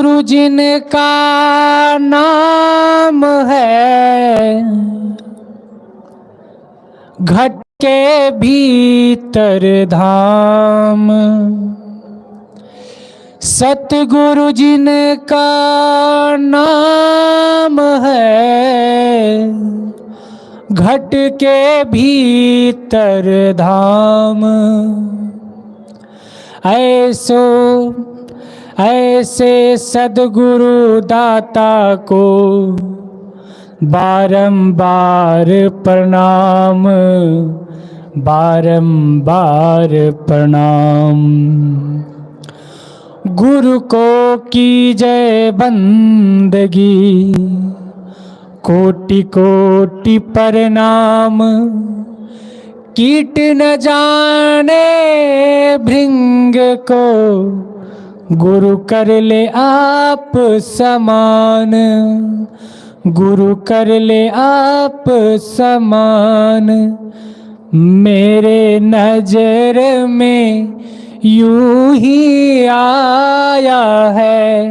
गुरु जिनका नाम है, घट के भीतर धाम। सतगुरु जिनका नाम है, घट के भीतर धाम। ऐसे सद्गुरु दाता को बारंबार प्रणाम, बारंबार प्रणाम। गुरु को कीजय बंदगी, कोटि कोटि प्रणाम। कीट न जाने भृंग को, गुरु कर ले आप समान। गुरु कर ले आप समान। मेरे नजर में यूं ही आया है,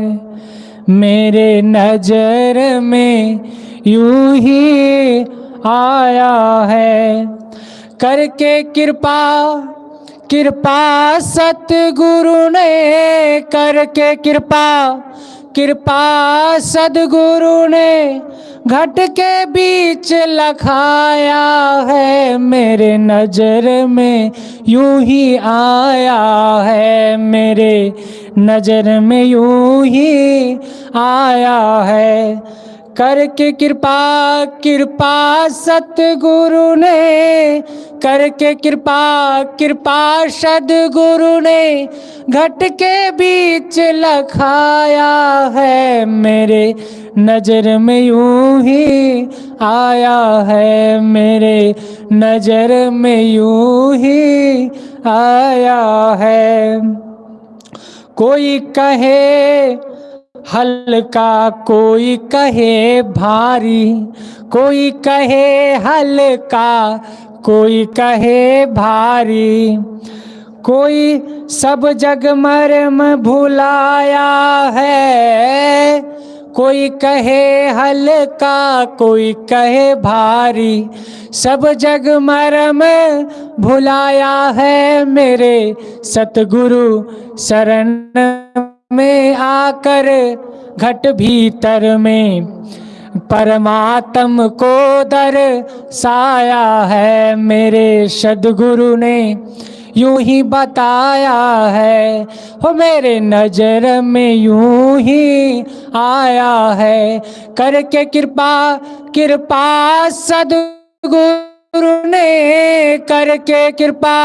मेरे नजर में यूं ही आया है। करके कृपा कृपा सतगुरु ने, करके कृपा कृपा सद्गुरु ने घट के बीच लखाया है। मेरे नजर में यूं ही आया है, मेरे नजर में यूं ही आया है। करके कृपा कृपा सतगुरु ने, करके कृपा कृपा सद्गुरु ने घट के बीच लखाया है। मेरे नजर में यूं ही आया है, मेरे नजर में यूं ही आया है। कोई कहे हल्का, कोई कहे भारी, कोई कहे हल्का, कोई कहे भारी। कोई सब जग मर्म भुलाया है, कोई कहे हल्का, कोई कहे भारी। सब जग मर्म भुलाया है, मेरे सतगुरु शरण में आकर घट भीतर में परमात्म को दर्शाया है। मेरे सद्गुरु ने यूं ही बताया है, हो मेरे नजर में यूं ही आया है। करके कृपा कृपा सद्गुरु ने, करके कृपा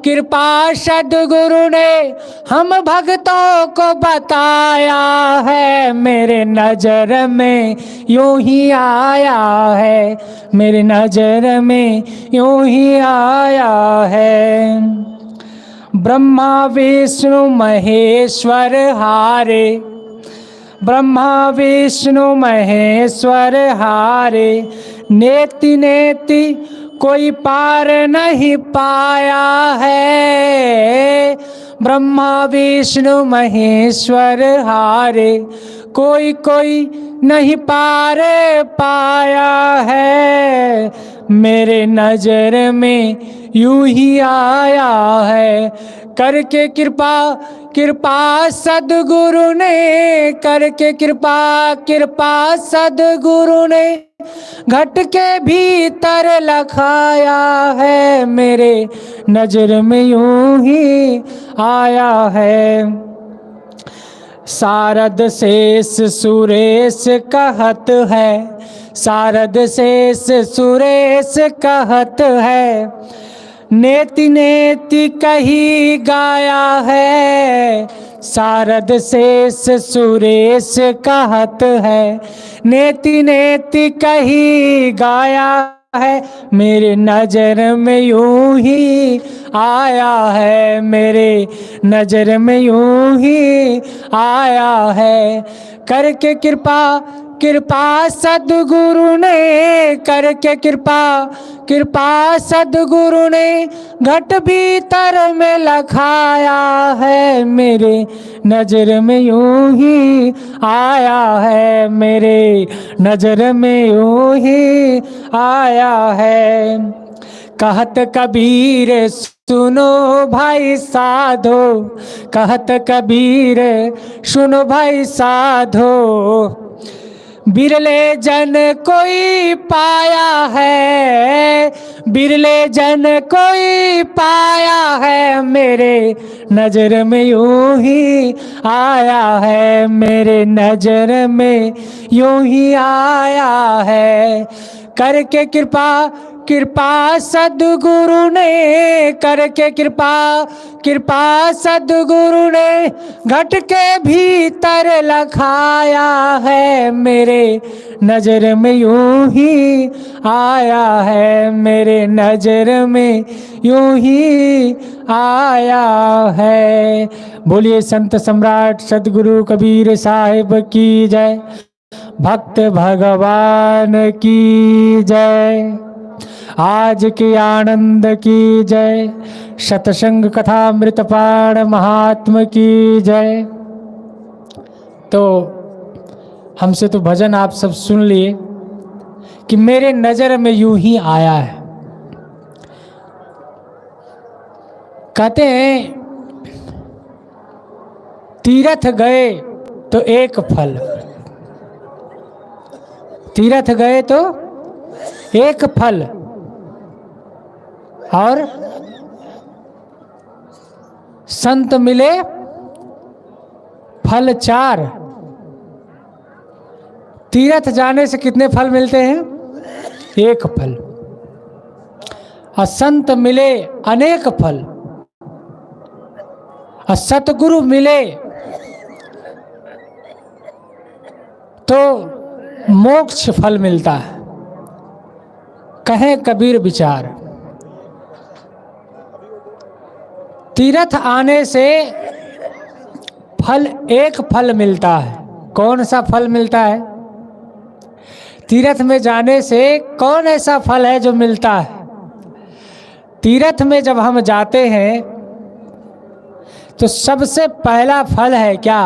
कृपा सद्गुरु ने हम भक्तों को बताया है। मेरे नजर में यूं ही आया है, मेरे नजर में यूं ही आया है। ब्रह्मा विष्णु महेश्वर हारे, ब्रह्मा विष्णु महेश्वर हारे। नेति नेति कोई पार नहीं पाया है, ब्रह्मा विष्णु महेश्वर हारे। कोई कोई नहीं पार पाया है, मेरे नजर में यूं ही आया है। करके कृपा कृपा सद्गुरु ने, करके कृपा कृपा सद्गुरु ने घट के भीतर लखाया है। मेरे नजर में यूं ही आया है। शारद शेष सुरेश कहत है, शारद शेष सुरेश कहत है। नेति नेति कही गाया है, शारद शेष सुरेश कहत है। नेति नेति कही गाया है, मेरे नजर में यूं ही आया है, मेरे नजर में यूं ही आया है। करके कृपा कृपा सद्गुरु ने करके कृपा सद्गुरु ने घट भीतर में लखाया है, मेरे नजर में यूं ही आया है, मेरे नजर में यूं ही आया है। कहत कबीर सुनो भाई साधो, कहत कबीर सुनो भाई साधो, बिरले जन कोई पाया है, बिरले जन कोई पाया है, मेरे नजर में यूं ही आया है, मेरे नजर में यूं ही आया है। करके कृपा सद्गुरु ने करके कृपा सद्गुरु ने घट के भीतर लखाया है, मेरे नजर में यूं ही आया है, मेरे नजर में यूं ही आया है। बोलिए संत सम्राट सद्गुरु कबीर साहिब की जय, भक्त भगवान की जय, आज के आनंद की जय, सतसंग कथामृतपाण महात्म की जय। तो हमसे तो भजन आप सब सुन लिए कि मेरे नजर में यूं ही आया है। कहते हैं तीर्थ गए तो एक फल, तीर्थ गए तो एक फल, और संत मिले फल चार। तीर्थ जाने से कितने फल मिलते हैं? एक फल। और संत मिले अनेक फल, और सतगुरु मिले तो मोक्ष फल मिलता है। कहें कबीर विचार, तीर्थ आने से फल एक फल मिलता है। कौन सा फल मिलता है? तीर्थ में जाने से कौन ऐसा फल है जो मिलता है? तीर्थ में जब हम जाते हैं तो सबसे पहला फल है क्या?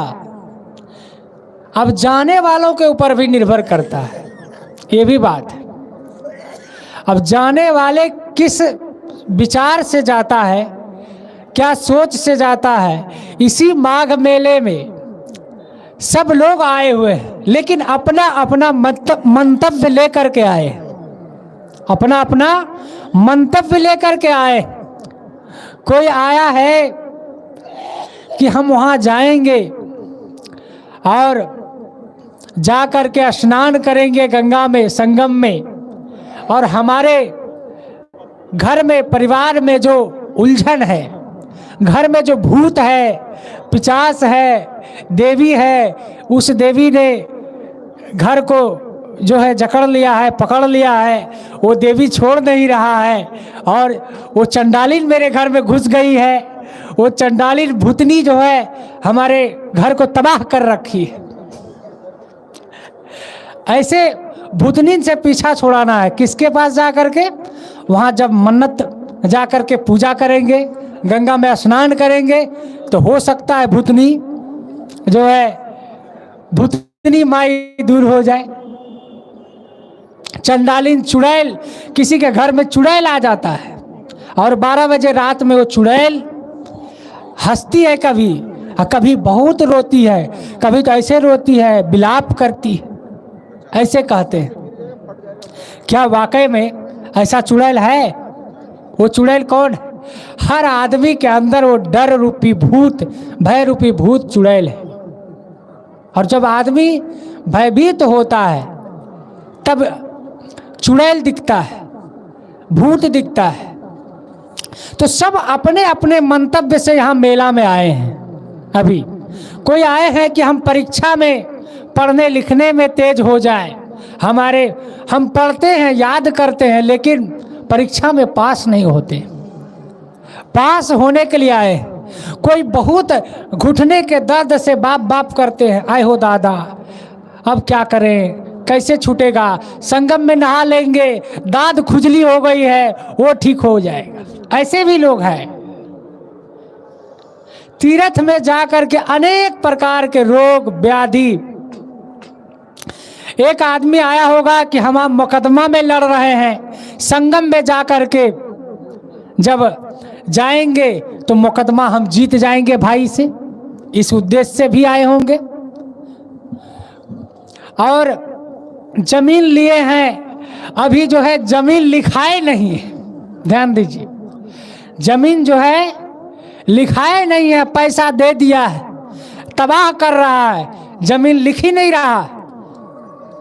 अब जाने वालों के ऊपर भी निर्भर करता है, ये भी बात है। अब जाने वाले किस विचार से जाता है, क्या सोच से जाता है। इसी माघ मेले में सब लोग आए हुए हैं, लेकिन अपना अपना मंतव्य लेकर के आए, अपना अपना मंतव्य लेकर के आए। कोई आया है कि हम वहाँ जाएंगे और जा कर के स्नान करेंगे गंगा में, संगम में, और हमारे घर में परिवार में जो उलझन है, घर में जो भूत है, पिशाच है, देवी है, उस देवी ने घर को जो है जकड़ लिया है, पकड़ लिया है, वो देवी छोड़ नहीं रहा है, और वो चंडालिन मेरे घर में घुस गई है, वो चंडालिन भूतनी जो है हमारे घर को तबाह कर रखी है। ऐसे भूतनीन से पीछा छुड़ाना है। किसके पास जा करके? वहाँ जब मन्नत जा करके पूजा करेंगे, गंगा में स्नान करेंगे, तो हो सकता है भूतनी जो है, भूतनी माई दूर हो जाए। चंडालिन चुड़ैल, किसी के घर में चुड़ैल आ जाता है और 12 बजे रात में वो चुड़ैल हंसती है, कभी बहुत रोती है, कभी तो ऐसे रोती है विलाप करती है, ऐसे कहते हैं। क्या वाकई में ऐसा चुड़ैल है? वो चुड़ैल कौन है? हर आदमी के अंदर वो डर रूपी भूत, भय रूपी भूत चुड़ैल है। और जब आदमी भयभीत होता है तब चुड़ैल दिखता है, भूत दिखता है। तो सब अपने अपने मंतव्य से यहाँ मेला में आए हैं। अभी कोई आए हैं कि हम परीक्षा में पढ़ने लिखने में तेज हो जाए, हम पढ़ते हैं, याद करते हैं, लेकिन परीक्षा में पास नहीं होते। पास होने के लिए आए। कोई बहुत घुटने के दर्द से बाप बाप करते हैं, आए हो दादा, अब क्या करें, कैसे छूटेगा, संगम में नहा लेंगे, दाद खुजली हो गई है वो ठीक हो जाएगा। ऐसे भी लोग हैं। तीर्थ में जाकर के अनेक प्रकार के रोग व्याधि। एक आदमी आया होगा कि हम मुकदमा में लड़ रहे हैं, संगम में जाकर के जब जाएंगे तो मुकदमा हम जीत जाएंगे भाई से, इस उद्देश्य से भी आए होंगे। और जमीन लिए हैं, अभी जो है जमीन लिखाए नहीं है, ध्यान दीजिए, जमीन जो है लिखाए नहीं है, पैसा दे दिया है, तबाह कर रहा है, जमीन लिख ही नहीं रहा।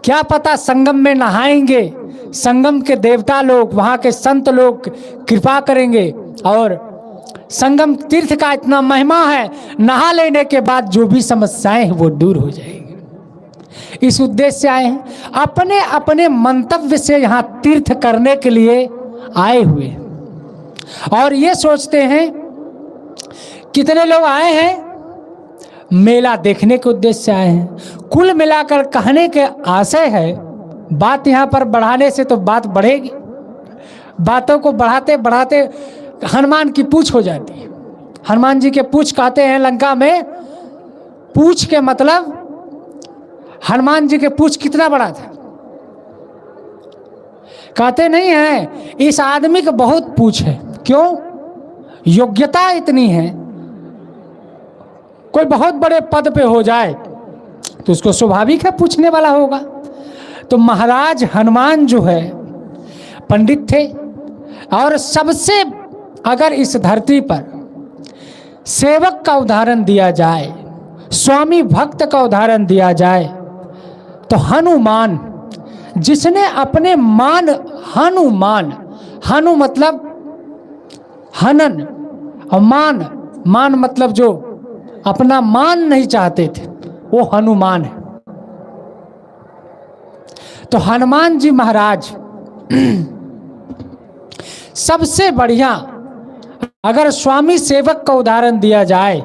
क्या पता संगम में नहाएंगे, संगम के देवता लोग, वहाँ के संत लोग कृपा करेंगे और संगम तीर्थ का इतना महिमा है, नहा लेने के बाद जो भी समस्याएं हैं वो दूर हो जाएगी। इस उद्देश्य से आए हैं, अपने अपने मंतव्य से यहाँ तीर्थ करने के लिए आए हुए और ये सोचते हैं। कितने लोग आए हैं मेला देखने के उद्देश्य से आए हैं। कुल मिलाकर कहने के आशय है, बात यहाँ पर बढ़ाने से तो बात बढ़ेगी, बातों को बढ़ाते बढ़ाते हनुमान की पूंछ हो जाती है। हनुमान जी के पूंछ कहते हैं लंका में, पूंछ के मतलब हनुमान जी के पूंछ कितना बड़ा था, कहते नहीं है इस आदमी का बहुत पूंछ है। क्यों? योग्यता इतनी है, कोई बहुत बड़े पद पे हो जाए तो उसको स्वाभाविक है पूछने वाला होगा। तो महाराज हनुमान जो है पंडित थे और सबसे अगर इस धरती पर सेवक का उदाहरण दिया जाए, स्वामी भक्त का उदाहरण दिया जाए तो हनुमान, जिसने अपने मान, हनुमान, हनु मतलब हनन और मान, मान मतलब जो अपना मान नहीं चाहते थे वो हनुमान है। तो हनुमान जी महाराज सबसे बढ़िया, अगर स्वामी सेवक का उदाहरण दिया जाए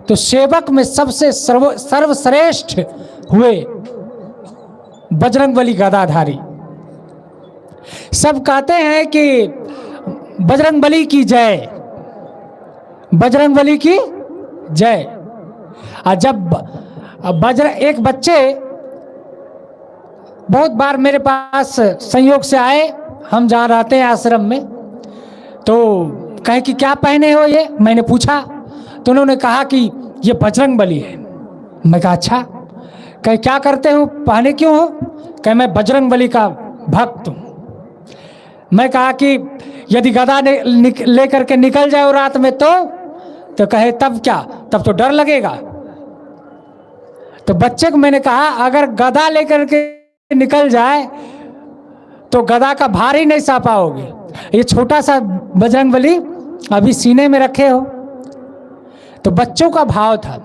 तो सेवक में सबसे सर्वश्रेष्ठ हुए बजरंगबली गदाधारी। सब कहते हैं कि बजरंगबली की जय, बजरंगबली की जय। और जब एक बच्चे बहुत बार मेरे पास संयोग से आए, हम जहाँ रहते हैं आश्रम में, तो कहे कि क्या पहने हो ये, मैंने पूछा तो उन्होंने कहा कि ये बजरंगबली है। मैं कहा अच्छा, कहे क्या करते हो, पहने क्यों हो, कहे मैं बजरंगबली का भक्त हूँ। मैं कहा कि यदि गदा लेकर के निकल जाओ रात में तो कहे तब क्या, तब तो डर लगेगा। तो बच्चे को मैंने कहा अगर गदा लेकर के निकल जाए तो गदा का भार ही नहीं सह पाओगे, ये छोटा सा बजरंगबली अभी सीने में रखे हो। तो बच्चों का भाव था।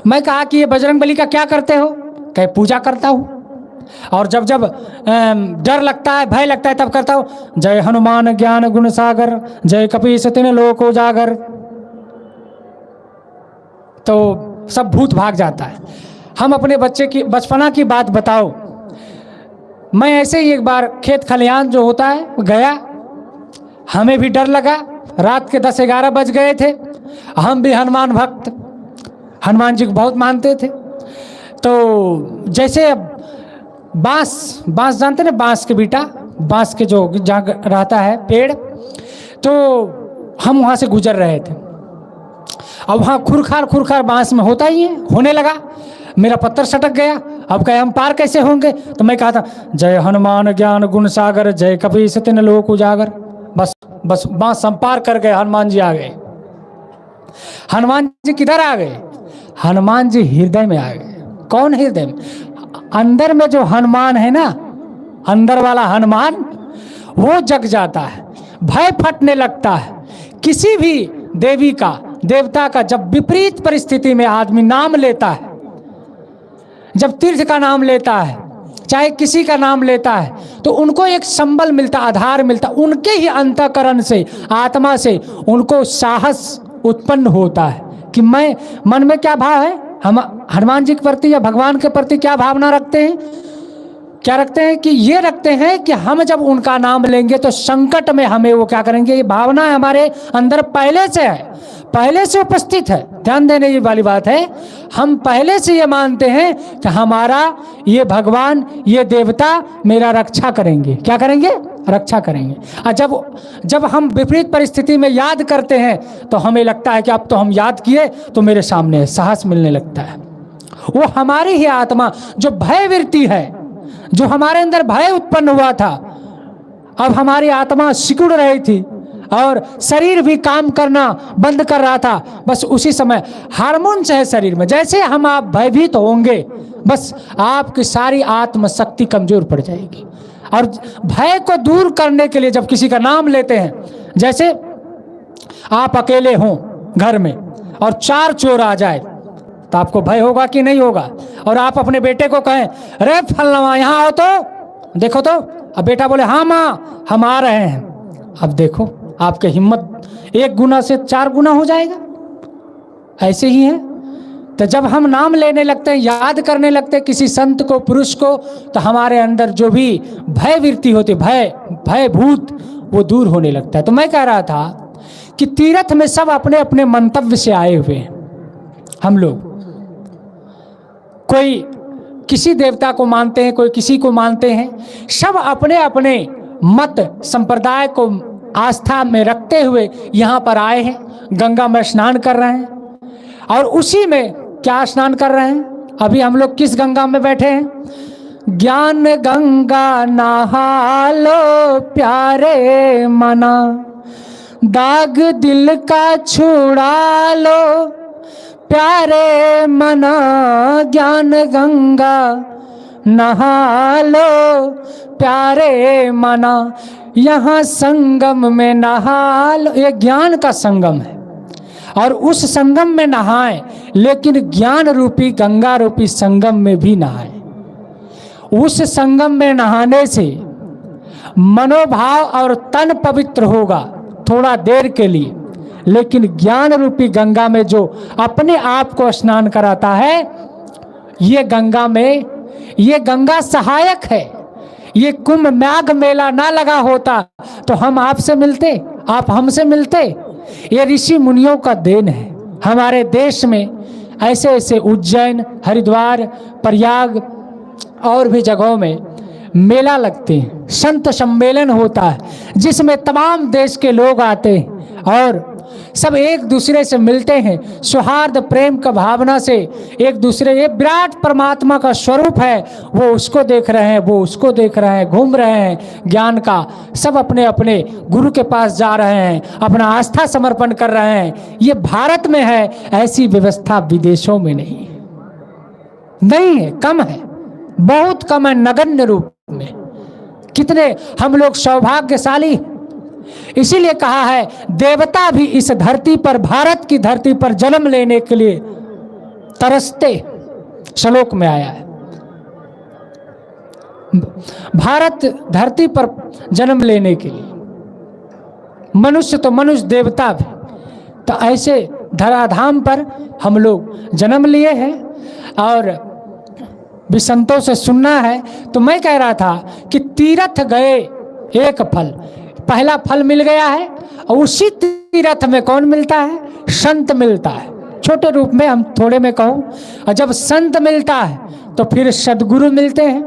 मैं कहा कि ये बजरंगबली का क्या करते हो, कहे पूजा करता हूँ, और जब जब डर लगता है, भय लगता है, तब करता हूँ जय हनुमान ज्ञान गुण सागर, जय कपीस तिन्ह लोक उजागर। तो सब भूत भाग जाता है। हम अपने बच्चे की बचपना की बात बताओ, मैं ऐसे ही एक बार खेत खलियान जो होता है गया, हमें भी डर लगा, रात के 10-11 बज गए थे। हम भी हनुमान भक्त, हनुमान जी को बहुत मानते थे। तो जैसे बांस जानते ना, बांस के बीटा, बांस के जो जहाँ रहता है पेड़, तो हम वहाँ से गुजर रहे थे। अब वहाँ खुरखार बांस में होता ही है, होने लगा, मेरा पत्थर सटक गया। अब कहे हम पार कैसे होंगे, तो मैं कहा था जय हनुमान ज्ञान गुण सागर, जय कपीस तिन्ह लोक उजागर। बस बांस हम पार कर गए, हनुमान जी आ गए। हनुमान जी किधर आ गए, हनुमान जी हृदय में आ गए। कौन हृदय में, अंदर में जो हनुमान है ना, अंदर वाला हनुमान, वो जग जाता है, भय फटने लगता है। किसी भी देवी का, देवता का जब विपरीत परिस्थिति में आदमी नाम लेता है, जब तीर्थ का नाम लेता है, चाहे किसी का नाम लेता है, तो उनको एक संबल मिलता, आधार मिलता, उनके ही अंतःकरण से, आत्मा से उनको साहस उत्पन्न होता है कि मैं, मन में क्या भाव है, हम हनुमान जी के प्रति या भगवान के प्रति क्या भावना रखते हैं? क्या रखते हैं कि ये रखते हैं कि हम जब उनका नाम लेंगे तो संकट में हमें वो क्या करेंगे। ये भावना हमारे अंदर पहले से है, पहले से उपस्थित है। ध्यान देने ये वाली बात है, हम पहले से ये मानते हैं कि हमारा ये भगवान, ये देवता मेरा रक्षा करेंगे। क्या करेंगे? रक्षा करेंगे। और जब हम विपरीत परिस्थिति में याद करते हैं तो हमें लगता है कि अब तो हम याद किए तो मेरे सामने साहस मिलने लगता है। वो हमारी ही आत्मा जो भयवृत्ति है, जो हमारे अंदर भय उत्पन्न हुआ था, अब हमारी आत्मा सिकुड़ रही थी और शरीर भी काम करना बंद कर रहा था। बस उसी समय हार्मोन्स है शरीर में, जैसे हम आप भयभीत होंगे बस आपकी सारी आत्मशक्ति कमजोर पड़ जाएगी। और भय को दूर करने के लिए जब किसी का नाम लेते हैं, जैसे आप अकेले हों घर में और 4 चोर आ जाए तो आपको भय होगा कि नहीं होगा? और आप अपने बेटे को कहें, रे फलनवा यहाँ आओ तो देखो तो, अब बेटा बोले हाँ माँ हम आ रहे हैं। अब देखो आपके हिम्मत 1 गुना से 4 गुना हो जाएगा। ऐसे ही है। तो जब हम नाम लेने लगते हैं, याद करने लगते हैं किसी संत को, पुरुष को, तो हमारे अंदर जो भी भयवृत्ति होती, भय भूत, वो दूर होने लगता है। तो मैं कह रहा था कि तीर्थ में सब अपने अपने मंतव्य से आए हुए हैं। हम लोग कोई किसी देवता को मानते हैं, कोई किसी को मानते हैं, सब अपने अपने मत संप्रदाय को आस्था में रखते हुए यहाँ पर आए हैं। गंगा में स्नान कर रहे हैं और उसी में क्या स्नान कर रहे हैं? अभी हम लोग किस गंगा में बैठे हैं? ज्ञान गंगा नहा लो प्यारे मना, दाग दिल का छुड़ा लो प्यारे मना, ज्ञान गंगा नहा लो प्यारे मना, यहाँ संगम में नहा लो। ये ज्ञान का संगम है और उस संगम में नहाएं, लेकिन ज्ञान रूपी गंगा रूपी संगम में भी नहाएं। उस संगम में नहाने से मनोभाव और तन पवित्र होगा थोड़ा देर के लिए, लेकिन ज्ञान रूपी गंगा में जो अपने आप को स्नान कराता है, ये गंगा सहायक है। ये कुंभ माघ मेला ना लगा होता तो हम आपसे मिलते, आप हमसे मिलते। ये ऋषि मुनियों का देन है। हमारे देश में ऐसे ऐसे उज्जैन, हरिद्वार, प्रयाग और भी जगहों में मेला लगते हैं, संत सम्मेलन होता है, जिसमें तमाम देश के लोग आते हैं और सब एक दूसरे से मिलते हैं, सौहार्द प्रेम का भावना से एक दूसरे, ये विराट परमात्मा का स्वरूप है, वो उसको देख रहे हैं, वो उसको देख रहे हैं, घूम रहे हैं ज्ञान का, सब अपने अपने गुरु के पास जा रहे हैं, अपना आस्था समर्पण कर रहे हैं। ये भारत में है, ऐसी व्यवस्था विदेशों में नहीं है, कम है, बहुत कम है, नगण्य रूप में। कितने हम लोग सौभाग्यशाली। इसीलिए कहा है देवता भी इस धरती पर, भारत की धरती पर जन्म लेने के लिए तरसते। श्लोक में आया है भारत धरती पर जन्म लेने के लिए, मनुष्य तो मनुष्य, देवता भी। तो ऐसे धराधाम पर हम लोग जन्म लिए हैं और भी संतों से सुनना है। तो मैं कह रहा था कि तीर्थ गए एक फल, पहला फल मिल गया है और उसी तीर्थ में कौन मिलता है? संत मिलता है। छोटे रूप में हम थोड़े में कहूँ, और जब संत मिलता है तो फिर सदगुरु मिलते हैं।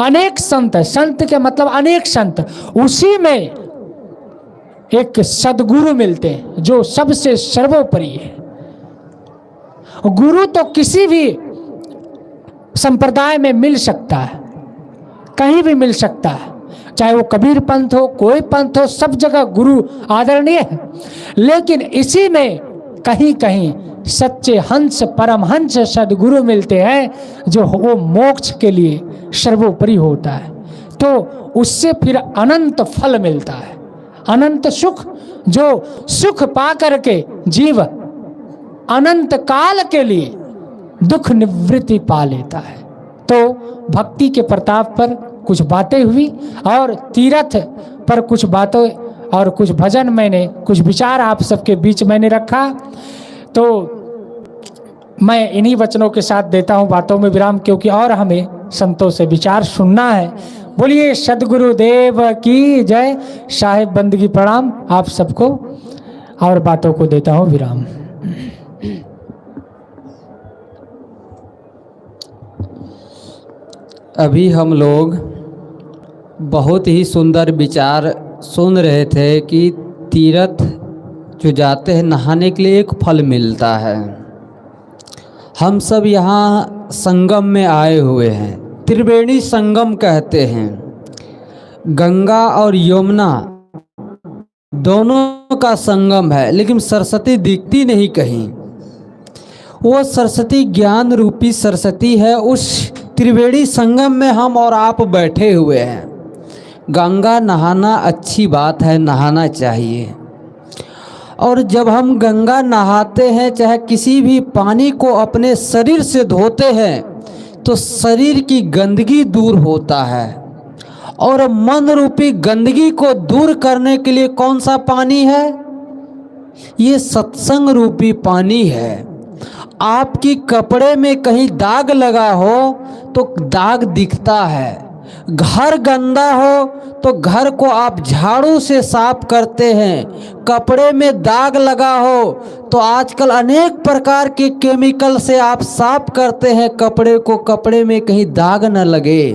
अनेक संत, संत के मतलब अनेक संत, उसी में एक सदगुरु मिलते हैं जो सबसे सर्वोपरि है। गुरु तो किसी भी संप्रदाय में मिल सकता है, कहीं भी मिल सकता है, चाहे वो कबीर पंथ हो, कोई पंथ हो, सब जगह गुरु आदरणीय है। लेकिन इसी में कहीं कहीं सच्चे हंस, परमहंस सदगुरु मिलते हैं जो वो मोक्ष के लिए सर्वोपरि होता है। तो उससे फिर अनंत फल मिलता है, अनंत सुख, जो सुख पा करके जीव अनंत काल के लिए दुख निवृत्ति पा लेता है। तो भक्ति के प्रताप पर कुछ बातें हुई और तीर्थ पर कुछ बातें और कुछ भजन, मैंने कुछ विचार आप सबके बीच मैंने रखा। तो मैं इन्हीं वचनों के साथ देता हूँ बातों में विराम, क्योंकि और हमें संतों से विचार सुनना है। बोलिए सद्गुरु देव की जय। साहिब बंदगी प्रणाम आप सबको, और बातों को देता हूँ विराम। अभी हम लोग बहुत ही सुंदर विचार सुन रहे थे कि तीर्थ जो जाते हैं नहाने के लिए एक फल मिलता है। हम सब यहाँ संगम में आए हुए हैं, त्रिवेणी संगम कहते हैं। गंगा और यमुना दोनों का संगम है, लेकिन सरस्वती दिखती नहीं कहीं। वो सरस्वती ज्ञान रूपी सरस्वती है। उस त्रिवेणी संगम में हम और आप बैठे हुए हैं। गंगा नहाना अच्छी बात है, नहाना चाहिए। और जब हम गंगा नहाते हैं, चाहे किसी भी पानी को अपने शरीर से धोते हैं, तो शरीर की गंदगी दूर होता है। और मन रूपी गंदगी को दूर करने के लिए कौन सा पानी है? ये सत्संग रूपी पानी है। आपकी कपड़े में कहीं दाग लगा हो तो दाग दिखता है। घर गंदा हो तो घर को आप झाड़ू से साफ करते हैं। कपड़े में दाग लगा हो तो आजकल अनेक प्रकार के केमिकल से आप साफ करते हैं कपड़े को, कपड़े में कहीं दाग न लगे।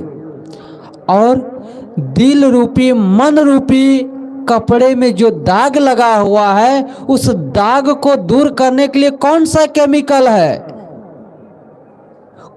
और दिल रूपी मन रूपी कपड़े में जो दाग लगा हुआ है, उस दाग को दूर करने के लिए कौन सा केमिकल है?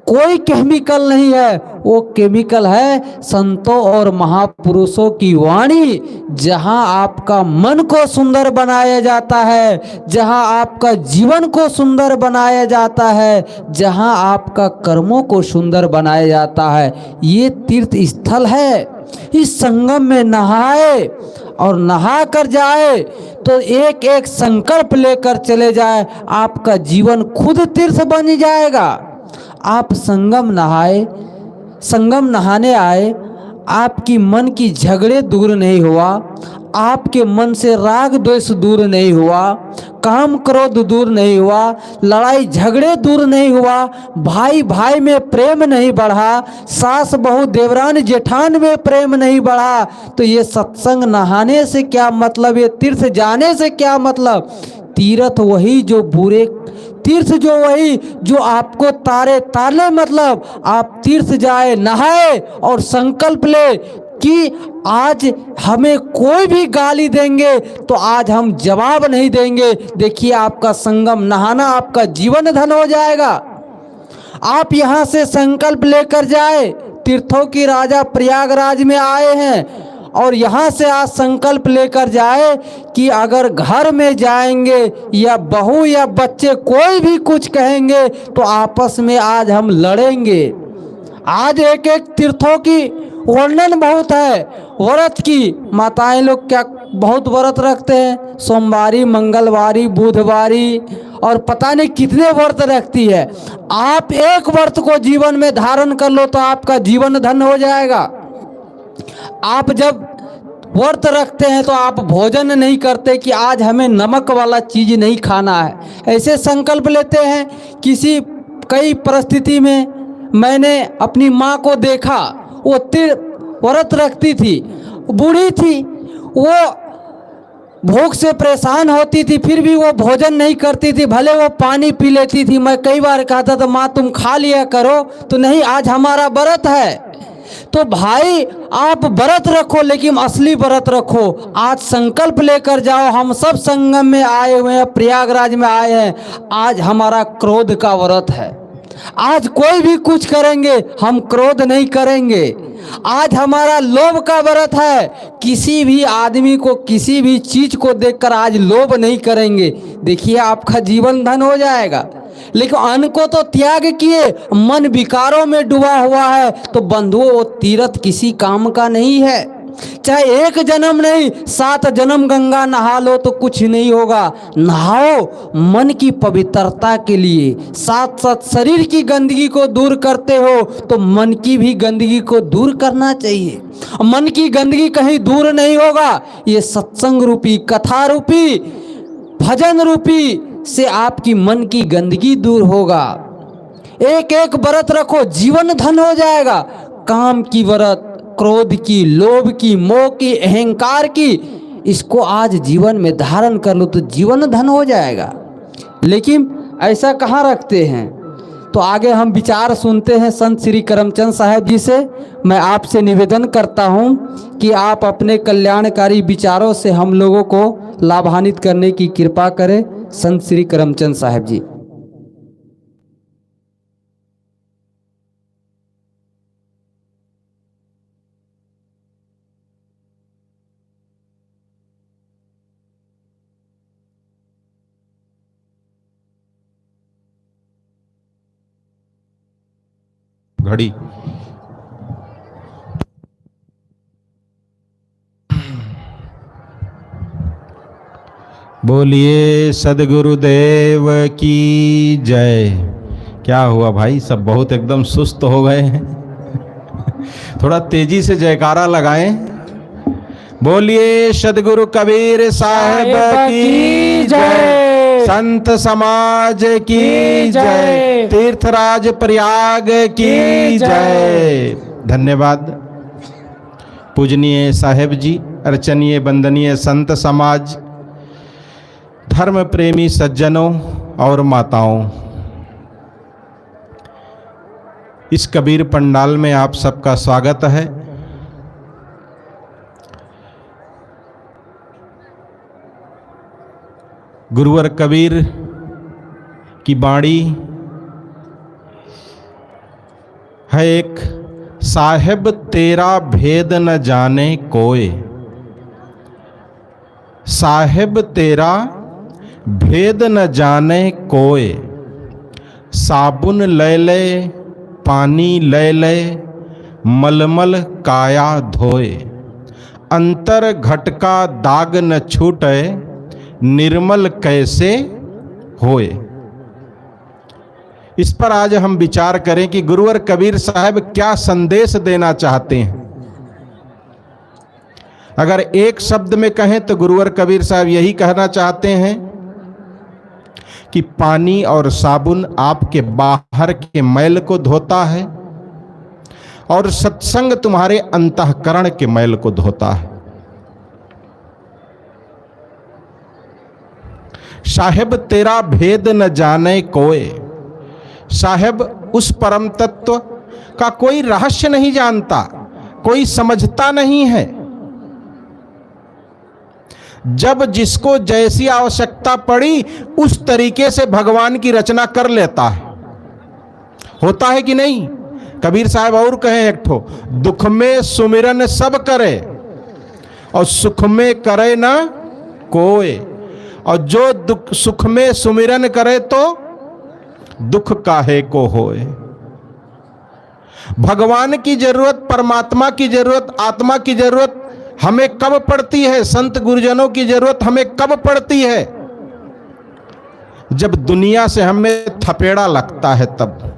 कोई केमिकल नहीं है। वो केमिकल है संतों और महापुरुषों की वाणी। जहां आपका मन को सुंदर बनाया जाता है, जहां आपका जीवन को सुंदर बनाया जाता है, जहां आपका कर्मों को सुंदर बनाया जाता है, ये तीर्थ स्थल है। इस संगम में नहाए और नहा कर जाए तो एक एक संकल्प लेकर चले जाए, आपका जीवन खुद तीर्थ बन जाएगा। आप संगम नहाने आए, आपकी मन की झगड़े दूर नहीं हुआ, आपके मन से राग द्वेष दूर नहीं हुआ, काम क्रोध दूर नहीं हुआ, लड़ाई झगड़े दूर नहीं हुआ, भाई भाई में प्रेम नहीं बढ़ा, सास बहू देवरान जेठान में प्रेम नहीं बढ़ा, तो ये सत्संग नहाने से क्या मतलब? ये तीर्थ जाने से क्या मतलब? तीर्थ वही जो बुरे तीर्थ जो वही जो आपको ताले मतलब आप तीर्थ जाए, नहाए और संकल्प ले कि आज हमें कोई भी गाली देंगे तो आज हम जवाब नहीं देंगे। देखिए आपका संगम नहाना आपका जीवन धन हो जाएगा। आप यहाँ से संकल्प लेकर जाए, तीर्थों की राजा प्रयागराज में आए हैं, और यहाँ से आज संकल्प लेकर जाए कि अगर घर में जाएंगे या बहू या बच्चे कोई भी कुछ कहेंगे तो आपस में आज हम लड़ेंगे। आज एक एक तीर्थों की वर्णन बहुत है। व्रत की माताएं लोग क्या बहुत व्रत रखते हैं, सोमवारी, मंगलवारी, बुधवारी और पता नहीं कितने व्रत रखती है। आप एक व्रत को जीवन में धारण कर लो तो आपका जीवन धन हो जाएगा। आप जब व्रत रखते हैं तो आप भोजन नहीं करते कि आज हमें नमक वाला चीज़ नहीं खाना है, ऐसे संकल्प लेते हैं। कई परिस्थिति में मैंने अपनी माँ को देखा, वो व्रत रखती थी, बूढ़ी थी, वो भूख से परेशान होती थी, फिर भी वो भोजन नहीं करती थी, भले वो पानी पी लेती थी। मैं कई बार कहता था माँ तुम खा लिया करो, तो नहीं आज हमारा व्रत है। तो भाई आप व्रत रखो, लेकिन असली व्रत रखो। आज संकल्प लेकर जाओ, हम सब संगम में आए हुए हैं, प्रयागराज में आए हैं, आज हमारा क्रोध का व्रत है। आज कोई भी कुछ करेंगे हम क्रोध नहीं करेंगे। आज हमारा लोभ का व्रत है, किसी भी आदमी को किसी भी चीज को देखकर आज लोभ नहीं करेंगे। देखिए आपका जीवन धन हो जाएगा। लेकिन अन्न को तो त्याग किए, मन विकारों में डूबा हुआ है, तो बंधुओं वो तीर्थ किसी काम का नहीं है। चाहे एक जन्म नहीं 7 जन्म गंगा नहा लो तो कुछ नहीं होगा। नहाओ मन की पवित्रता के लिए, साथ साथ शरीर की गंदगी को दूर करते हो तो मन की भी गंदगी को दूर करना चाहिए। मन की गंदगी कहीं दूर नहीं होगा, ये सत्संग रूपी, कथा रूपी, भजन रूपी, से आपकी मन की गंदगी दूर होगा। एक एक व्रत रखो, जीवन धन हो जाएगा। काम की व्रत, क्रोध की, लोभ की, मोह की, अहंकार की, इसको आज जीवन में धारण कर लो तो जीवन धन हो जाएगा। लेकिन ऐसा कहाँ रखते हैं। तो आगे हम विचार सुनते हैं संत श्री करमचंद साहब जी से। मैं आपसे निवेदन करता हूं कि आप अपने कल्याणकारी विचारों से हम लोगों को लाभान्वित करने की कृपा करें। संत श्री करमचंद साहब जी। घड़ी। बोलिए सदगुरुदेव की जय। क्या हुआ भाई, सब बहुत एकदम सुस्त हो गए हैं। थोड़ा तेजी से जयकारा लगाएं। बोलिए सदगुरु कबीर साहब की जय, संत समाज की जय, तीर्थराज प्रयाग की जय। धन्यवाद पूजनीय साहेब जी, अर्चनीय वंदनीय संत समाज, धर्म प्रेमी सज्जनों और माताओं, इस कबीर पंडाल में आप सबका स्वागत है। गुरुवर कबीर की बाणी है एक, साहेब तेरा भेद न जाने कोय, साहेब तेरा भेद न जाने कोय, साबुन ले ले पानी ले ले, मलमल काया धोए, अंतर घटका दाग न छूटे, निर्मल कैसे होए। इस पर आज हम विचार करें कि गुरुवर कबीर साहब क्या संदेश देना चाहते हैं। अगर एक शब्द में कहें तो गुरुवर कबीर साहब यही कहना चाहते हैं कि पानी और साबुन आपके बाहर के मैल को धोता है और सत्संग तुम्हारे अंतःकरण के मैल को धोता है। साहेब तेरा भेद न जाने कोय, साहेब उस परम तत्व का कोई रहस्य नहीं जानता, कोई समझता नहीं है। जब जिसको जैसी आवश्यकता पड़ी उस तरीके से भगवान की रचना कर लेता है। होता है कि नहीं। कबीर साहब और कहे एक ठो, दुख में सुमिरन सब करे और सुख में करे ना कोई, और जो दुख सुख में सुमिरन करे तो दुख काहे को होए। भगवान की जरूरत, परमात्मा की जरूरत, आत्मा की जरूरत हमें कब पड़ती है, संत गुरुजनों की जरूरत हमें कब पड़ती है। जब दुनिया से हमें थपेड़ा लगता है, तब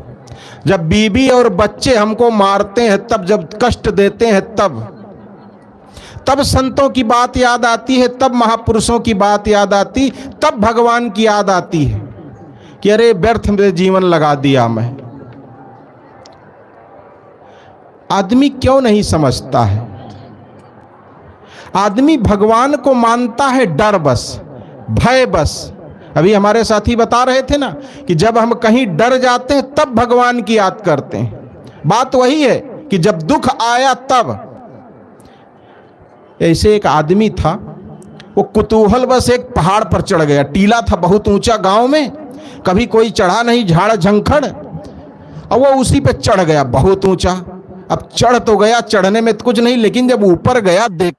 जब बीवी और बच्चे हमको मारते हैं, तब जब कष्ट देते हैं, तब संतों की बात याद आती है, तब महापुरुषों की बात याद आती, तब भगवान की याद आती है कि अरे व्यर्थ में जीवन लगा दिया मैं। आदमी क्यों नहीं समझता है। आदमी भगवान को मानता है डर बस, भय बस। अभी हमारे साथी बता रहे थे ना कि जब हम कहीं डर जाते हैं तब भगवान की याद करते हैं। बात वही है कि जब दुख आया तब। ऐसे एक आदमी था, वो कुतूहल बस एक पहाड़ पर चढ़ गया। टीला था बहुत ऊंचा, गांव में कभी कोई चढ़ा नहीं, झाड़ झंखड़, और वो उसी पे चढ़ गया बहुत ऊंचा। अब चढ़ तो गया, चढ़ने में कुछ नहीं, लेकिन जब ऊपर गया देख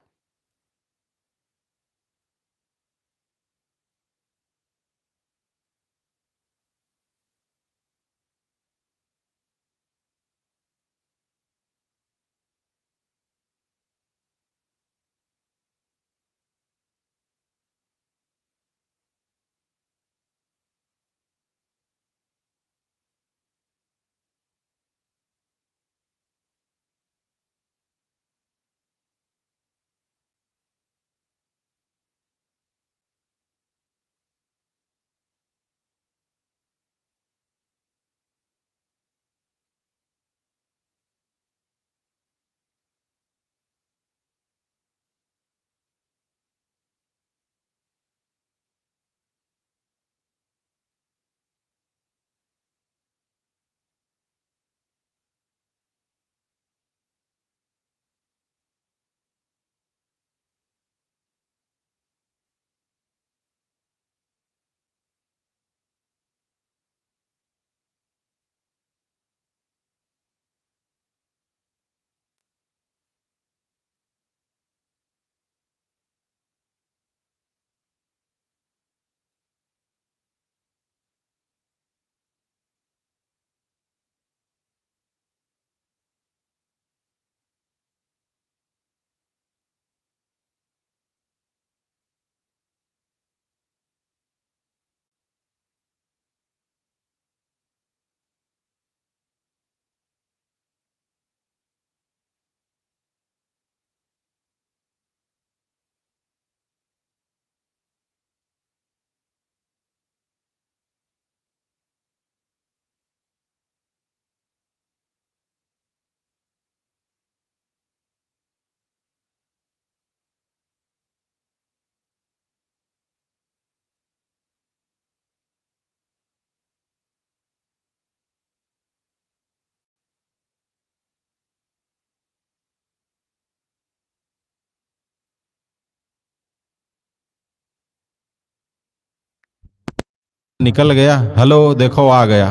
निकल गया, हेलो देखो आ गया।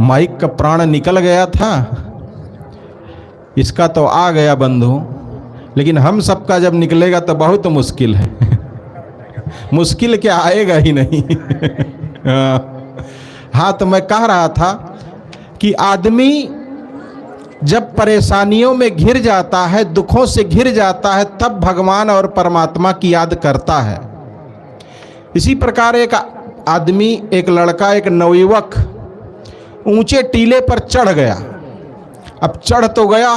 माइक का प्राण निकल गया था, इसका तो आ गया बंधु, लेकिन हम सबका जब निकलेगा तो बहुत मुश्किल है। मुश्किल क्या, आएगा ही नहीं। हाँ, तो मैं कह रहा था कि आदमी जब परेशानियों में घिर जाता है, दुखों से घिर जाता है, तब भगवान और परमात्मा की याद करता है। इसी प्रकार एक आदमी, एक लड़का, एक नवयुवक ऊंचे टीले पर चढ़ गया। अब चढ़ तो गया,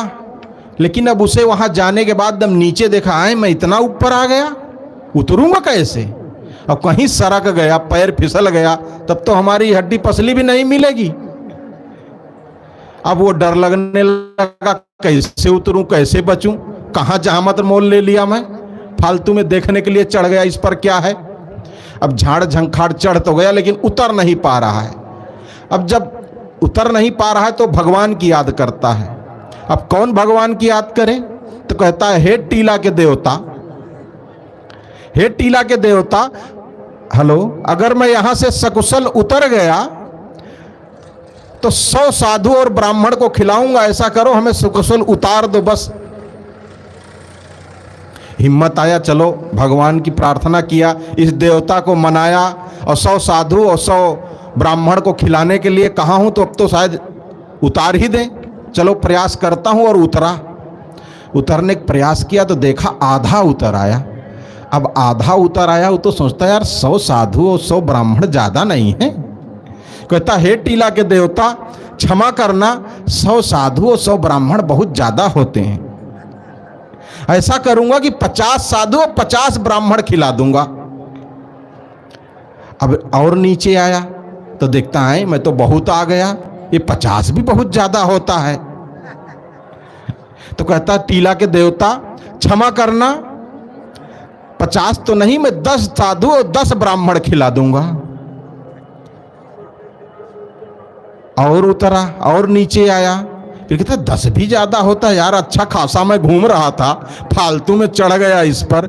लेकिन अब उसे वहां जाने के बाद जब नीचे देखा, आए मैं इतना ऊपर आ गया, उतरूंगा कैसे? अब कहीं सरक गया, पैर फिसल गया, तब तो हमारी हड्डी पसली भी नहीं मिलेगी। अब वो डर लगने लगा, कैसे उतरूं, कैसे बचूं, कहां जहामत मोल ले लिया मैं, फालतू में देखने के लिए चढ़ गया, इस पर क्या है। अब झाड़ झंखाड़ चढ़ तो गया, लेकिन उतर नहीं पा रहा है। अब जब उतर नहीं पा रहा है तो भगवान की याद करता है। अब कौन भगवान की याद करे? तो कहता है, हे टीला के देवता, हे टीला के देवता, हेलो, अगर मैं यहां से सकुशल उतर गया तो 100 साधु और ब्राह्मण को खिलाऊंगा, ऐसा करो हमें सकुशल उतार दो बस। हिम्मत आया, चलो भगवान की प्रार्थना किया, इस देवता को मनाया, और 100 साधु और 100 ब्राह्मण को खिलाने के लिए कहा हूं, तो अब तो शायद उतार ही दें। चलो प्रयास करता हूं, और उतरा। उतरने का प्रयास किया तो देखा आधा उतर आया। अब आधा उतर आया, वो तो सोचता यार 100 साधु और 100 ब्राह्मण ज्यादा नहीं है। कहता, हे टीला के देवता, क्षमा करना, 100 साधु और 100 ब्राह्मण बहुत ज्यादा होते हैं। ऐसा करूंगा कि 50 साधु और 50 ब्राह्मण खिला दूंगा। अब और नीचे आया तो देखता है, मैं तो बहुत आ गया, ये 50 भी बहुत ज्यादा होता है। तो कहता, टीला के देवता क्षमा करना, 50 तो नहीं, मैं 10 साधु और 10 ब्राह्मण खिला दूंगा। और उतरा और नीचे आया, फिर कहता 10 भी ज्यादा होता है यार, अच्छा खासा मैं घूम रहा था, फालतू में चढ़ गया इस पर।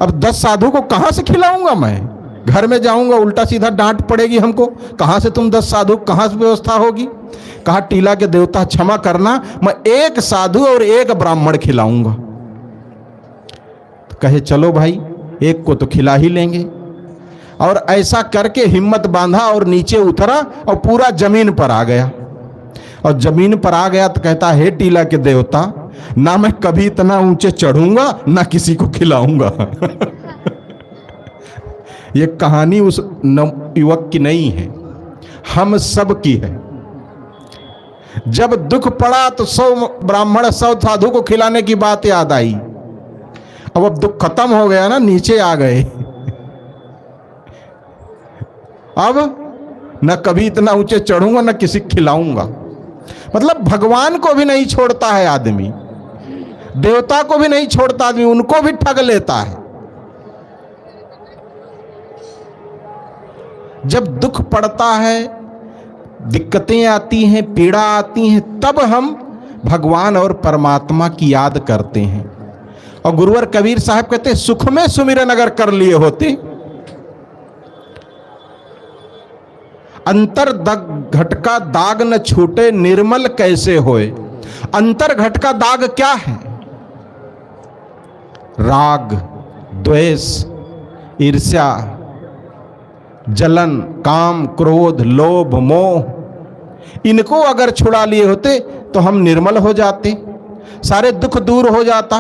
अब 10 साधु को कहां से खिलाऊंगा मैं? घर में जाऊंगा उल्टा सीधा डांट पड़ेगी हमको, कहां से तुम 10 साधु, कहां से व्यवस्था होगी। कहा, टीला के देवता क्षमा करना, मैं 1 साधु और 1 ब्राह्मण खिलाऊंगा। तो कहे, चलो भाई, 1 को तो खिला ही लेंगे। और ऐसा करके हिम्मत बांधा और नीचे उतरा और पूरा जमीन पर आ गया। और जमीन पर आ गया तो कहता, हे टीला के देवता, ना मैं कभी इतना ऊंचे चढ़ूंगा, ना किसी को खिलाऊंगा। ये कहानी उस युवक की नहीं है, हम सब की है। जब दुख पड़ा तो 100 ब्राह्मण 100 साधु को खिलाने की बात याद आई। अब दुख खत्म हो गया ना, नीचे आ गए। अब न कभी इतना ऊंचे चढ़ूंगा, न किसी खिलाऊंगा। मतलब भगवान को भी नहीं छोड़ता है आदमी, देवता को भी नहीं छोड़ता आदमी, उनको भी ठग लेता है। जब दुख पड़ता है, दिक्कतें आती हैं, पीड़ा आती हैं, तब हम भगवान और परमात्मा की याद करते हैं। और गुरुवर कबीर साहब कहते हैं, सुख में सुमिरन अगर कर लिए होते, अंतर घट का दाग न छूटे, निर्मल कैसे होए। अंतर घट का दाग क्या है? राग, द्वेष, ईर्ष्या, जलन, काम, क्रोध, लोभ, मोह, इनको अगर छुड़ा लिए होते तो हम निर्मल हो जाते, सारे दुख दूर हो जाता।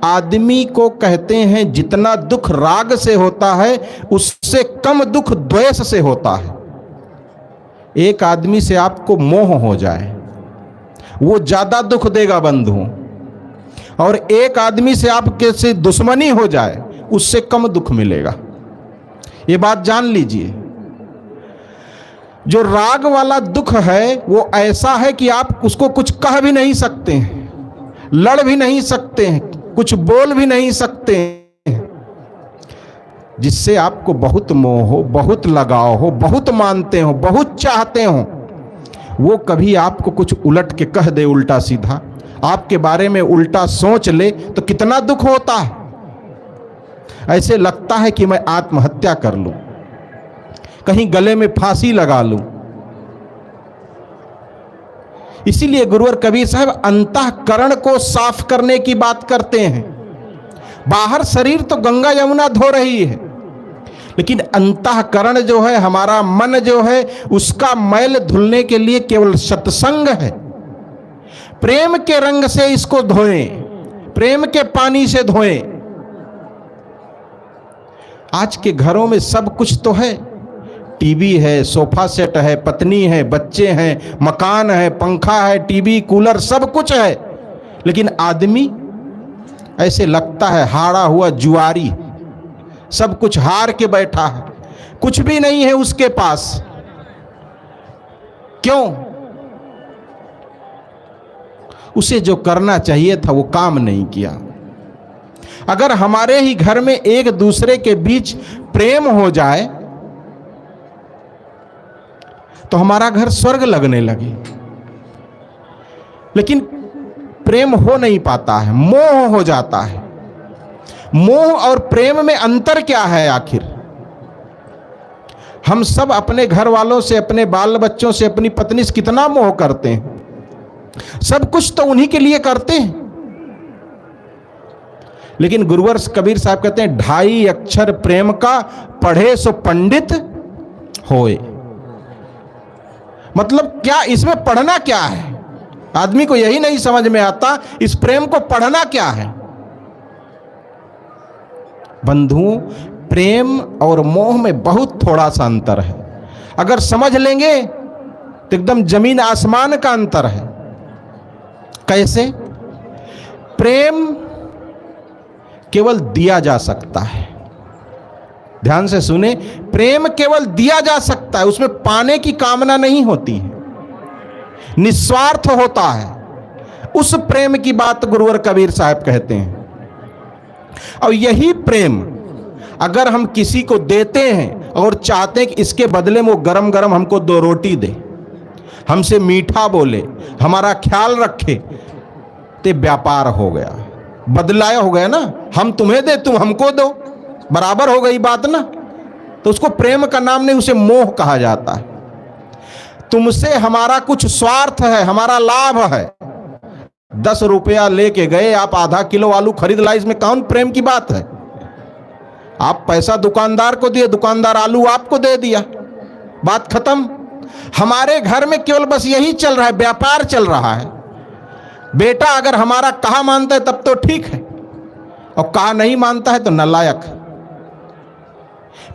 आदमी को कहते हैं जितना दुख राग से होता है, उससे कम दुख द्वेष से होता है। एक आदमी से आपको मोह हो जाए, वो ज्यादा दुख देगा बंधु, और एक आदमी से आपके से दुश्मनी हो जाए, उससे कम दुख मिलेगा। ये बात जान लीजिए। जो राग वाला दुख है वो ऐसा है कि आप उसको कुछ कह भी नहीं सकते हैं, लड़ भी नहीं सकते हैं, कुछ बोल भी नहीं सकते हैं। जिससे आपको बहुत मोह हो, बहुत लगाव हो, बहुत मानते हो, बहुत चाहते हो, वो कभी आपको कुछ उलट के कह दे, उल्टा सीधा आपके बारे में उल्टा सोच ले, तो कितना दुख होता है। ऐसे लगता है कि मैं आत्महत्या कर लूं। कहीं गले में फांसी लगा लूं। इसीलिए गुरुवर कबीर साहब अंतःकरण को साफ करने की बात करते हैं। बाहर शरीर तो गंगा यमुना धो रही है, लेकिन अंतःकरण जो है, हमारा मन जो है, उसका मैल धुलने के लिए केवल सत्संग है। प्रेम के रंग से इसको धोएं, प्रेम के पानी से धोएं। आज के घरों में सब कुछ तो है, टीवी है, सोफा सेट है, पत्नी है, बच्चे हैं, मकान है, पंखा है, टीवी, कूलर, सब कुछ है, लेकिन आदमी ऐसे लगता है हारा हुआ जुआरी, सब कुछ हार के बैठा है, कुछ भी नहीं है उसके पास। क्यों? उसे जो करना चाहिए था वो काम नहीं किया। अगर हमारे ही घर में एक दूसरे के बीच प्रेम हो जाए तो हमारा घर स्वर्ग लगने लगे, लेकिन प्रेम हो नहीं पाता है, मोह हो जाता है। मोह और प्रेम में अंतर क्या है आखिर? हम सब अपने घर वालों से, अपने बाल बच्चों से, अपनी पत्नी से कितना मोह करते हैं, सब कुछ तो उन्हीं के लिए करते हैं। लेकिन गुरुवर कबीर साहब कहते हैं 2.5 अक्षर प्रेम का पढ़े सो पंडित होए। मतलब क्या इसमें पढ़ना क्या है? आदमी को यही नहीं समझ में आता, इस प्रेम को पढ़ना क्या है। बंधुओं, प्रेम और मोह में बहुत थोड़ा सा अंतर है। अगर समझ लेंगे तो एकदम जमीन आसमान का अंतर है। कैसे? प्रेम केवल दिया जा सकता है, ध्यान से सुने, प्रेम केवल दिया जा सकता है, उसमें पाने की कामना नहीं होती है, निस्वार्थ होता है। उस प्रेम की बात गुरुवर कबीर साहब कहते हैं। और यही प्रेम अगर हम किसी को देते हैं और चाहते हैं कि इसके बदले में वो गरम गरम हमको 2 रोटी दे, हमसे मीठा बोले, हमारा ख्याल रखे, तो व्यापार हो गया, बदलाया हो गया ना। हम तुम्हें दे, तुम हमको दो, बराबर हो गई बात ना। तो उसको प्रेम का नाम नहीं, उसे मोह कहा जाता है। तुमसे हमारा कुछ स्वार्थ है, हमारा लाभ है। 10 रुपया लेके गए, आप आधा किलो आलू खरीद ला, इसमें कौन प्रेम की बात है? आप पैसा दुकानदार को दिए, दुकानदार आलू आपको दे दिया, बात खत्म। हमारे घर में केवल बस यही चल रहा है, व्यापार चल रहा है। बेटा अगर हमारा कहा मानता है तब तो ठीक है, और कहा नहीं मानता है तो नालायक।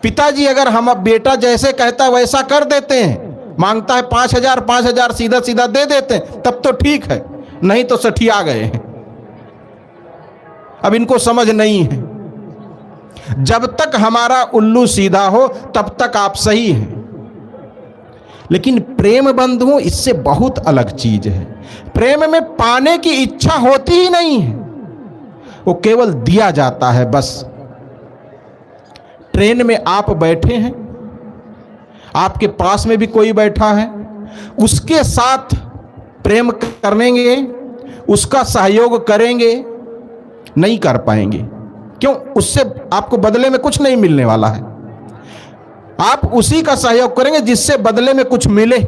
पिताजी अगर हम बेटा जैसे कहता है वैसा कर देते हैं, मांगता है 5,000 सीधा सीधा दे देते हैं, तब तो ठीक है, नहीं तो सठिया गए हैं। अब इनको समझ नहीं है। जब तक हमारा उल्लू सीधा हो तब तक आप सही हैं। लेकिन प्रेम बंधुओं इससे बहुत अलग चीज है। प्रेम में पाने की इच्छा होती ही नहीं है, वो केवल दिया जाता है बस। ट्रेन में आप बैठे हैं, आपके पास में भी कोई बैठा है, उसके साथ प्रेम करेंगे, उसका सहयोग करेंगे, नहीं कर पाएंगे। क्यों? उससे आपको बदले में कुछ नहीं मिलने वाला है। आप उसी का सहयोग करेंगे जिससे बदले में कुछ मिले।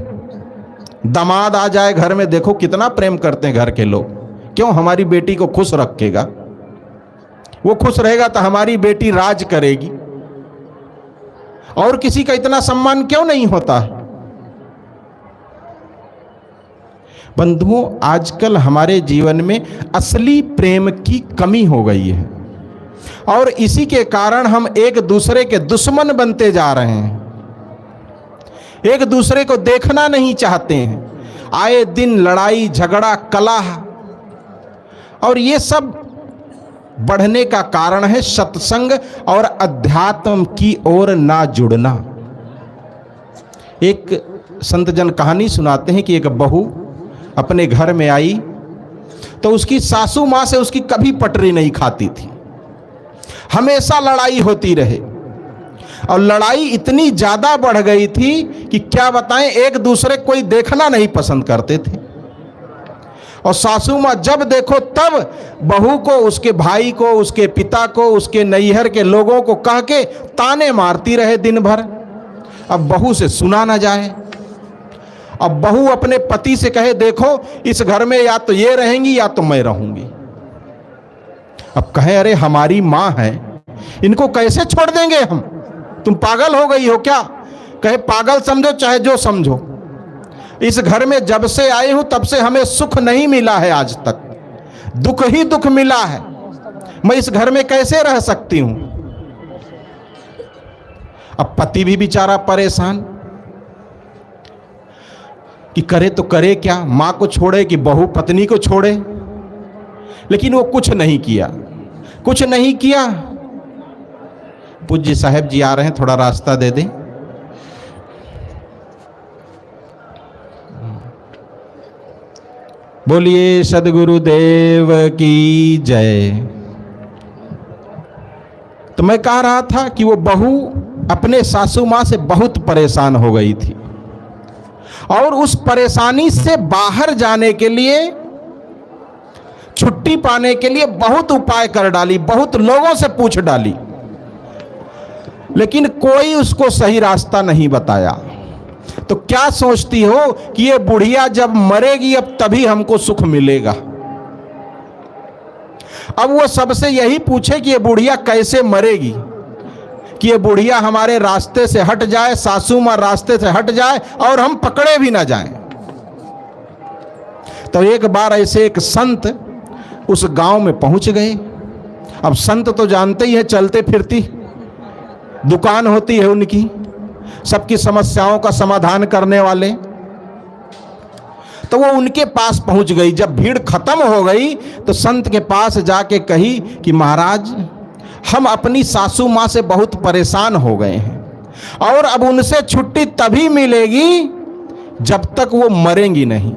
दामाद आ जाए घर में, देखो कितना प्रेम करते हैं घर के लोग। क्यों? हमारी बेटी को खुश रखेगा, वो खुश रहेगा तो हमारी बेटी राज करेगी। और किसी का इतना सम्मान क्यों नहीं होता है? बंधुओं, आजकल हमारे जीवन में असली प्रेम की कमी हो गई है, और इसी के कारण हम एक दूसरे के दुश्मन बनते जा रहे हैं। एक दूसरे को देखना नहीं चाहते हैं। आए दिन लड़ाई झगड़ा कलह, और ये सब बढ़ने का कारण है सत्संग और अध्यात्म की ओर ना जुड़ना। एक संत जन कहानी सुनाते हैं कि एक बहू अपने घर में आई तो उसकी सासू माँ से उसकी कभी पटरी नहीं खाती थी, हमेशा लड़ाई होती रहे। और लड़ाई इतनी ज़्यादा बढ़ गई थी कि क्या बताएं, एक दूसरे कोई देखना नहीं पसंद करते थे। और सासू माँ जब देखो तब बहू को, उसके भाई को, उसके पिता को, उसके नैहर के लोगों को कह के ताने मारती रहे दिन भर। अब बहू से सुना ना जाए। अब बहू अपने पति से कहे देखो इस घर में या तो ये रहेंगी या तो मैं रहूंगी। अब कहे अरे हमारी मां है, इनको कैसे छोड़ देंगे हम, तुम पागल हो गई हो क्या? कहे पागल समझो चाहे जो समझो, इस घर में जब से आई हूं तब से हमें सुख नहीं मिला है, आज तक दुख ही दुख मिला है, मैं इस घर में कैसे रह सकती हूं। अब पति भी बेचारा परेशान कि करे तो करे क्या, मां को छोड़े कि बहू पत्नी को छोड़े। लेकिन वो कुछ नहीं किया, कुछ नहीं किया। पूज्य साहब जी आ रहे हैं, थोड़ा रास्ता दे दें। बोलिए सद्गुरुदेव की जय। तो मैं कह रहा था कि वो बहू अपने सासू मां से बहुत परेशान हो गई थी और उस परेशानी से बाहर जाने के लिए, छुट्टी पाने के लिए बहुत उपाय कर डाली, बहुत लोगों से पूछ डाली, लेकिन कोई उसको सही रास्ता नहीं बताया। तो क्या सोचती हो कि ये बुढ़िया जब मरेगी अब तभी हमको सुख मिलेगा। अब वो सबसे यही पूछे कि ये बुढ़िया कैसे मरेगी, कि ये बुढ़िया हमारे रास्ते से हट जाए, सासू मां रास्ते से हट जाए और हम पकड़े भी ना जाएं। तो एक बार ऐसे एक संत उस गांव में पहुंच गए। अब संत तो जानते ही है, चलते फिरती दुकान होती है उनकी, सबकी समस्याओं का समाधान करने वाले। तो वो उनके पास पहुंच गई। जब भीड़ खत्म हो गई तो संत के पास जाके कही कि महाराज हम अपनी सासू मां से बहुत परेशान हो गए हैं और अब उनसे छुट्टी तभी मिलेगी जब तक वो मरेंगी नहीं।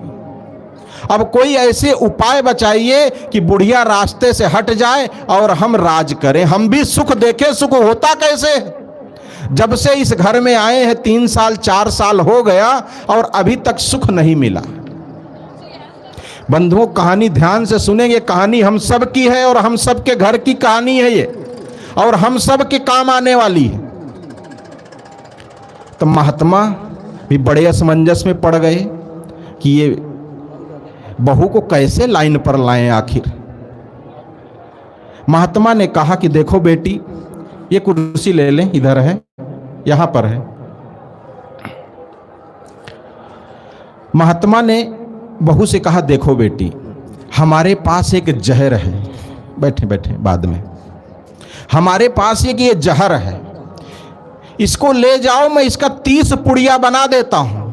अब कोई ऐसे उपाय बताइए कि बुढ़िया रास्ते से हट जाए और हम राज करें, हम भी सुख देखें। सुख होता कैसे? जब से इस घर में आए हैं 3 साल 4 साल हो गया और अभी तक सुख नहीं मिला। बंधुओं, कहानी ध्यान से सुनेंगे, कहानी हम सब की है और हम सब के घर की कहानी है ये, और हम सब के काम आने वाली है। तो महात्मा भी बड़े असमंजस में पड़ गए कि ये बहू को कैसे लाइन पर लाएं आखिर। महात्मा ने कहा कि देखो बेटी, ये कुर्सी ले लें, इधर है, यहां पर है। महात्मा ने बहू से कहा देखो बेटी, हमारे पास एक जहर है, बैठे बैठे बाद में, हमारे पास ये जहर है, इसको ले जाओ, मैं इसका 30 पुड़िया बना देता हूं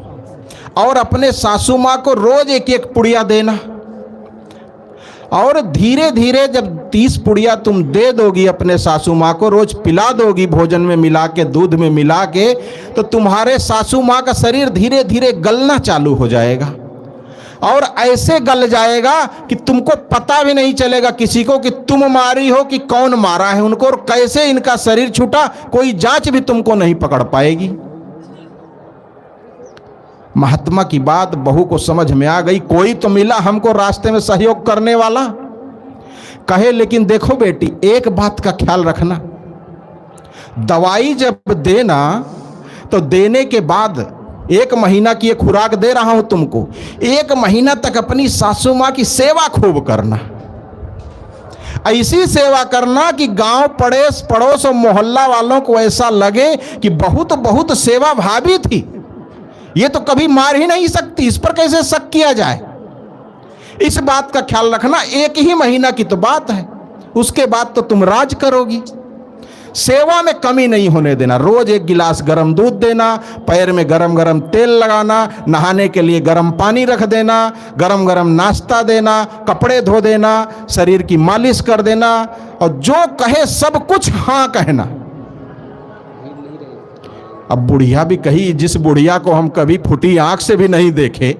और अपने सासू मां को रोज एक एक पुड़िया देना। और धीरे धीरे जब 30 पुड़िया तुम दे दोगी अपने सासू मां को, रोज पिला दोगी भोजन में मिला के, दूध में मिला के, तो तुम्हारे सासू मां का शरीर धीरे धीरे गलना चालू हो जाएगा और ऐसे गल जाएगा कि तुमको पता भी नहीं चलेगा किसी को कि तुम मारी हो कि कौन मारा है उनको और कैसे इनका शरीर छूटा, कोई जांच भी तुमको नहीं पकड़ पाएगी। महात्मा की बात बहू को समझ में आ गई। कोई तो मिला हमको रास्ते में सहयोग करने वाला। कहे लेकिन देखो बेटी, एक बात का ख्याल रखना, दवाई जब देना तो देने के बाद 1 महीना की एक खुराक दे रहा हूं तुमको, 1 महीना तक अपनी सासू मां की सेवा खूब करना। ऐसी सेवा करना कि गांव पड़ोस और मोहल्ला वालों को ऐसा लगे कि बहुत बहुत सेवा भावी थी, ये तो कभी मार ही नहीं सकती, इस पर कैसे शक किया जाए। इस बात का ख्याल रखना। 1 ही महीना की तो बात है, उसके बाद तो तुम राज करोगी। सेवा में कमी नहीं होने देना। रोज 1 गिलास गर्म दूध देना, पैर में गरम गरम तेल लगाना, नहाने के लिए गर्म पानी रख देना, गरम गरम नाश्ता देना, कपड़े धो देना, शरीर की मालिश कर देना और जो कहे सब कुछ हाँ कहना। अब बुढ़िया भी कही, जिस बुढ़िया को हम कभी फुटी आंख से भी नहीं देखे,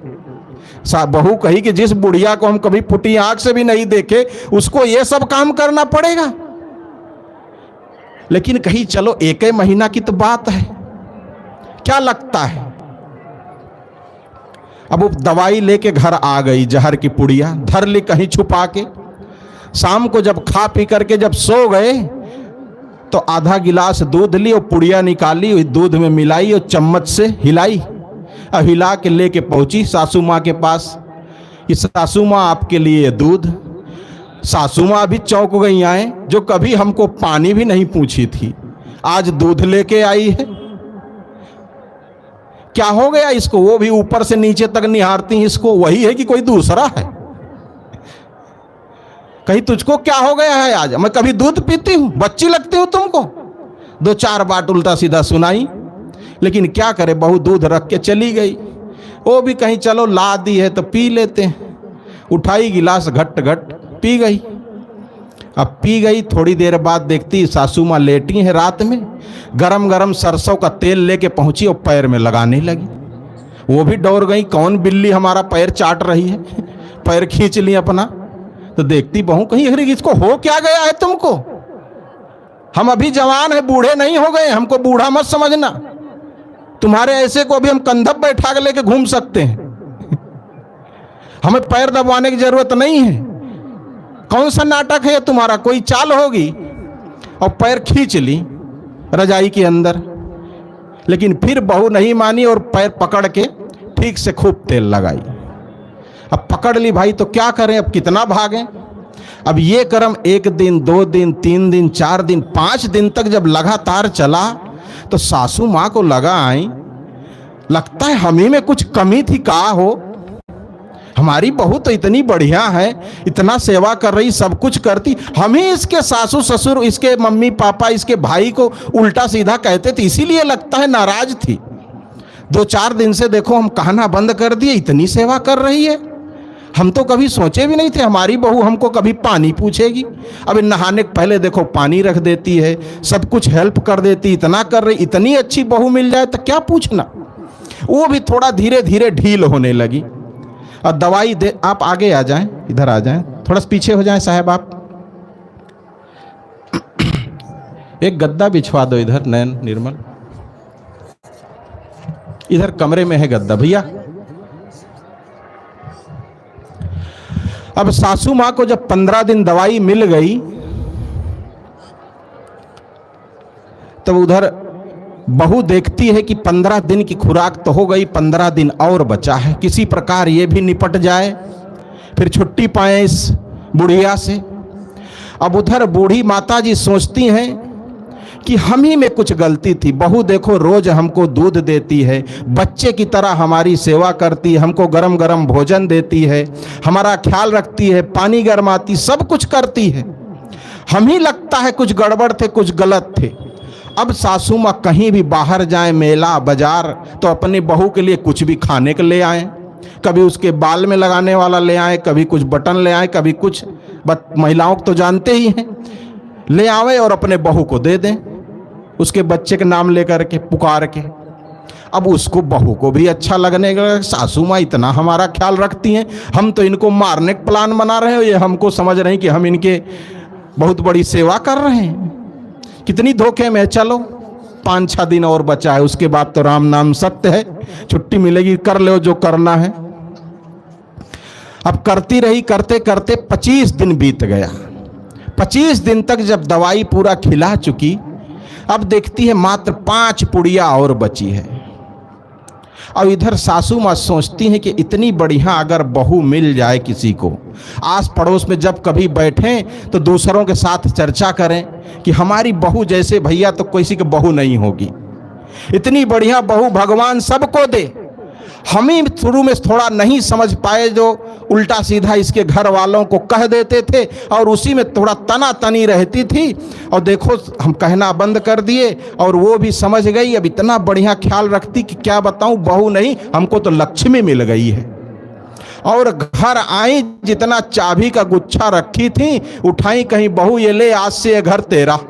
बहू कही कि जिस बुढ़िया को हम कभी फुटी आंख से भी नहीं देखे उसको ये सब काम करना पड़ेगा। लेकिन कही चलो 1 महीना की तो बात है, क्या लगता है। अब वो दवाई लेके घर आ गई, जहर की पुड़िया धर ली कहीं छुपा के। शाम को जब खा पी करके जब सो गए तो आधा गिलास दूध ली और पुड़िया निकाली, उस दूध में मिलाई और चम्मच से हिलाई। अब हिला के लेके पहुंची सासू माँ के पास कि सासू माँ आपके लिए दूध। सासू माँ भी चौंक गई आए, जो कभी हमको पानी भी नहीं पूछी थी, आज दूध लेके आई है। क्या हो गया इसको? वो भी ऊपर से नीचे तक निहारती, इसको वही है कि कोई दूसरा है? कहीं तुझको क्या हो गया है आज? मैं कभी दूध पीती हूं? बच्ची लगती हूं तुमको? 2-4 बात उल्टा सीधा सुनाई, लेकिन क्या करे, बहू दूध रख के चली गई। वो भी कहीं चलो ला दी है तो पी लेते हैं। उठाई गिलास, घट घट पी गई। अब पी गई, थोड़ी देर बाद देखती सासू माँ लेटी है रात में, गरम गरम सरसों का तेल लेके पहुंची और पैर में लगाने लगी। वो भी डर गई, कौन बिल्ली हमारा पैर चाट रही है। पैर खींच ली अपना, तो देखती बहू कहीं, अरे इसको हो क्या गया है तुमको? हम अभी जवान है, बूढ़े नहीं हो गए, हमको बूढ़ा मत समझना। तुम्हारे ऐसे को अभी हम कंधा पर बैठा के लेके घूम सकते हैं, हमें पैर दबाने की जरूरत नहीं है। कौन सा नाटक है तुम्हारा? कोई चाल होगी। और पैर खींच ली रजाई के अंदर, लेकिन फिर बहू नहीं मानी और पैर पकड़ के ठीक से खूब तेल लगाई। अब पकड़ ली भाई, तो क्या करें, अब कितना भागें? अब ये क्रम 1 दिन 2 दिन 3 दिन 4 दिन 5 दिन तक जब लगातार चला, तो सासू माँ को लगता है हम ही में कुछ कमी थी। का हो, हमारी बहू तो इतनी बढ़िया है, इतना सेवा कर रही, सब कुछ करती, हम ही इसके सासू ससुर, इसके मम्मी पापा, इसके भाई को उल्टा सीधा कहते थे, इसीलिए लगता है नाराज थी। 2-4 दिन से देखो हम कहना बंद कर दिए, इतनी सेवा कर रही है। हम तो कभी सोचे भी नहीं थे हमारी बहू हमको कभी पानी पूछेगी। अब नहाने के पहले देखो पानी रख देती है, सब कुछ हेल्प कर देती, इतना कर रही। इतनी अच्छी बहू मिल जाए तो क्या पूछना। वो भी थोड़ा धीरे धीरे ढील होने लगी। और दवाई दे, आप आगे आ जाएं, इधर आ जाएं, थोड़ा पीछे हो जाएं साहब आप। एक गद्दा बिछवा दो इधर, नयन निर्मल, इधर कमरे में है गद्दा भैया। अब सासू माँ को जब 15 दिन दवाई मिल गई, तब उधर बहू देखती है कि 15 दिन की खुराक तो हो गई, 15 दिन और बचा है, किसी प्रकार ये भी निपट जाए, फिर छुट्टी पाए इस बुढ़िया से। अब उधर बूढ़ी माता जी सोचती हैं कि हम ही में कुछ गलती थी। बहू देखो रोज हमको दूध देती है, बच्चे की तरह हमारी सेवा करती है, हमको गरम गरम भोजन देती है, हमारा ख्याल रखती है, पानी गरमाती, सब कुछ करती है। हम ही लगता है कुछ गड़बड़ थे, कुछ गलत थे। अब सासू माँ कहीं भी बाहर जाएं, मेला बाजार, तो अपनी बहू के लिए कुछ भी खाने के ले आएं, कभी उसके बाल में लगाने वाला ले आएं, कभी कुछ बटन ले आएं, कभी कुछ, महिलाओं को तो जानते ही हैं, ले आवे और अपने बहू को दे दें, उसके बच्चे के नाम लेकर के पुकार के। अब उसको बहू को भी अच्छा लगने लगा, सासू माँ इतना हमारा ख्याल रखती हैं, हम तो इनको मारने का प्लान बना रहे हैं, ये हमको समझ रहे हैं कि हम इनके बहुत बड़ी सेवा कर रहे हैं। कितनी धोखे में। चलो 5-6 दिन और बचा है, उसके बाद तो राम नाम सत्य है, छुट्टी मिलेगी, कर लो जो करना है। अब करती रही, करते करते 25 दिन बीत गया। 25 दिन तक जब दवाई पूरा खिला चुकी, अब देखती है मात्र 5 पुड़िया और बची है। और इधर सासू माँ सोचती हैं कि इतनी बढ़िया अगर बहू मिल जाए किसी को, आस पड़ोस में जब कभी बैठें तो दूसरों के साथ चर्चा करें कि हमारी बहू जैसे भैया तो किसी की बहू नहीं होगी, इतनी बढ़िया बहू भगवान सबको दे। हम ही शुरू में थोड़ा नहीं समझ पाए, जो उल्टा सीधा इसके घर वालों को कह देते थे और उसी में थोड़ा तना तनी रहती थी। और देखो हम कहना बंद कर दिए और वो भी समझ गई। अब इतना बढ़िया ख्याल रखती कि क्या बताऊं, बहू नहीं हमको तो लक्ष्मी मिल गई है। और घर आई, जितना चाबी का गुच्छा रखी थी उठाई, कहीं बहू ये ले, आज से ये घर तेरा।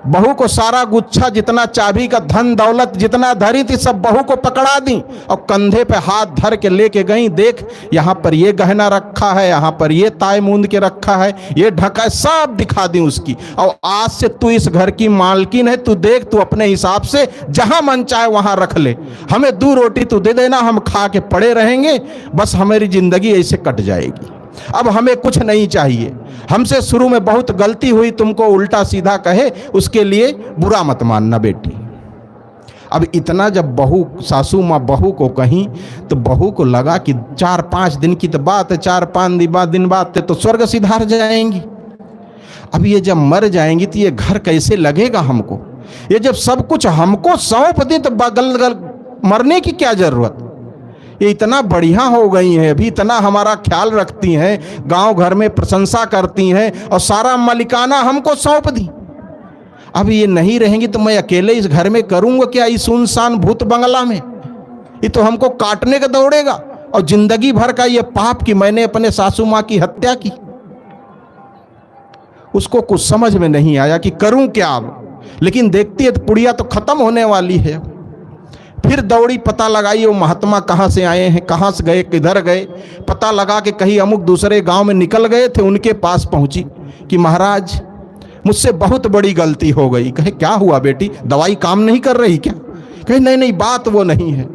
बहू को सारा गुच्छा, जितना चाबी का धन दौलत जितना धरी थी, सब बहू को पकड़ा दी और कंधे पे हाथ धर के लेके गई। देख यहाँ पर ये गहना रखा है, यहाँ पर ये ताय मूंद के रखा है, ये ढका है, सब दिखा दी उसकी। और आज से तू इस घर की मालकिन है, तू देख, तू अपने हिसाब से जहां मन चाहे वहां रख ले, हमें 2 रोटी तू दे देना, हम खा के पड़े रहेंगे, बस हमारी जिंदगी ऐसे कट जाएगी। अब हमें कुछ नहीं चाहिए, हमसे शुरू में बहुत गलती हुई, तुमको उल्टा सीधा कहे उसके लिए बुरा मत मानना बेटी। अब इतना जब बहू, सासू माँ बहू को कहीं, तो बहू को लगा कि 4-5 दिन की तो बात है, 4-5 दिन बाद तो स्वर्ग सिधार जाएंगी। अब ये जब मर जाएंगी तो ये घर कैसे लगेगा हमको? ये जब सब कुछ हमको सौंप दे तो बगल मरने की क्या जरूरत? ये इतना बढ़िया हो गई हैं, अभी इतना हमारा ख्याल रखती हैं, गांव घर में प्रशंसा करती हैं, और सारा मालिकाना हमको सौंप दी। अब ये नहीं रहेंगी तो मैं अकेले इस घर में करूंगा क्या, इस सुनसान भूत बंगला में? ये तो हमको काटने का दौड़ेगा, और जिंदगी भर का ये पाप कि मैंने अपने सासू माँ की हत्या की। उसको कुछ समझ में नहीं आया कि करूं क्या अब, लेकिन देखती है तो पुड़िया तो खत्म होने वाली है। फिर दौड़ी, पता लगाई वो महात्मा कहाँ से आए हैं, कहाँ से गए, किधर गए। पता लगा कि कहीं अमुक दूसरे गांव में निकल गए थे, उनके पास पहुंची कि महाराज मुझसे बहुत बड़ी गलती हो गई। कहे क्या हुआ बेटी, दवाई काम नहीं कर रही क्या? कहे नहीं नहीं, बात वो नहीं है,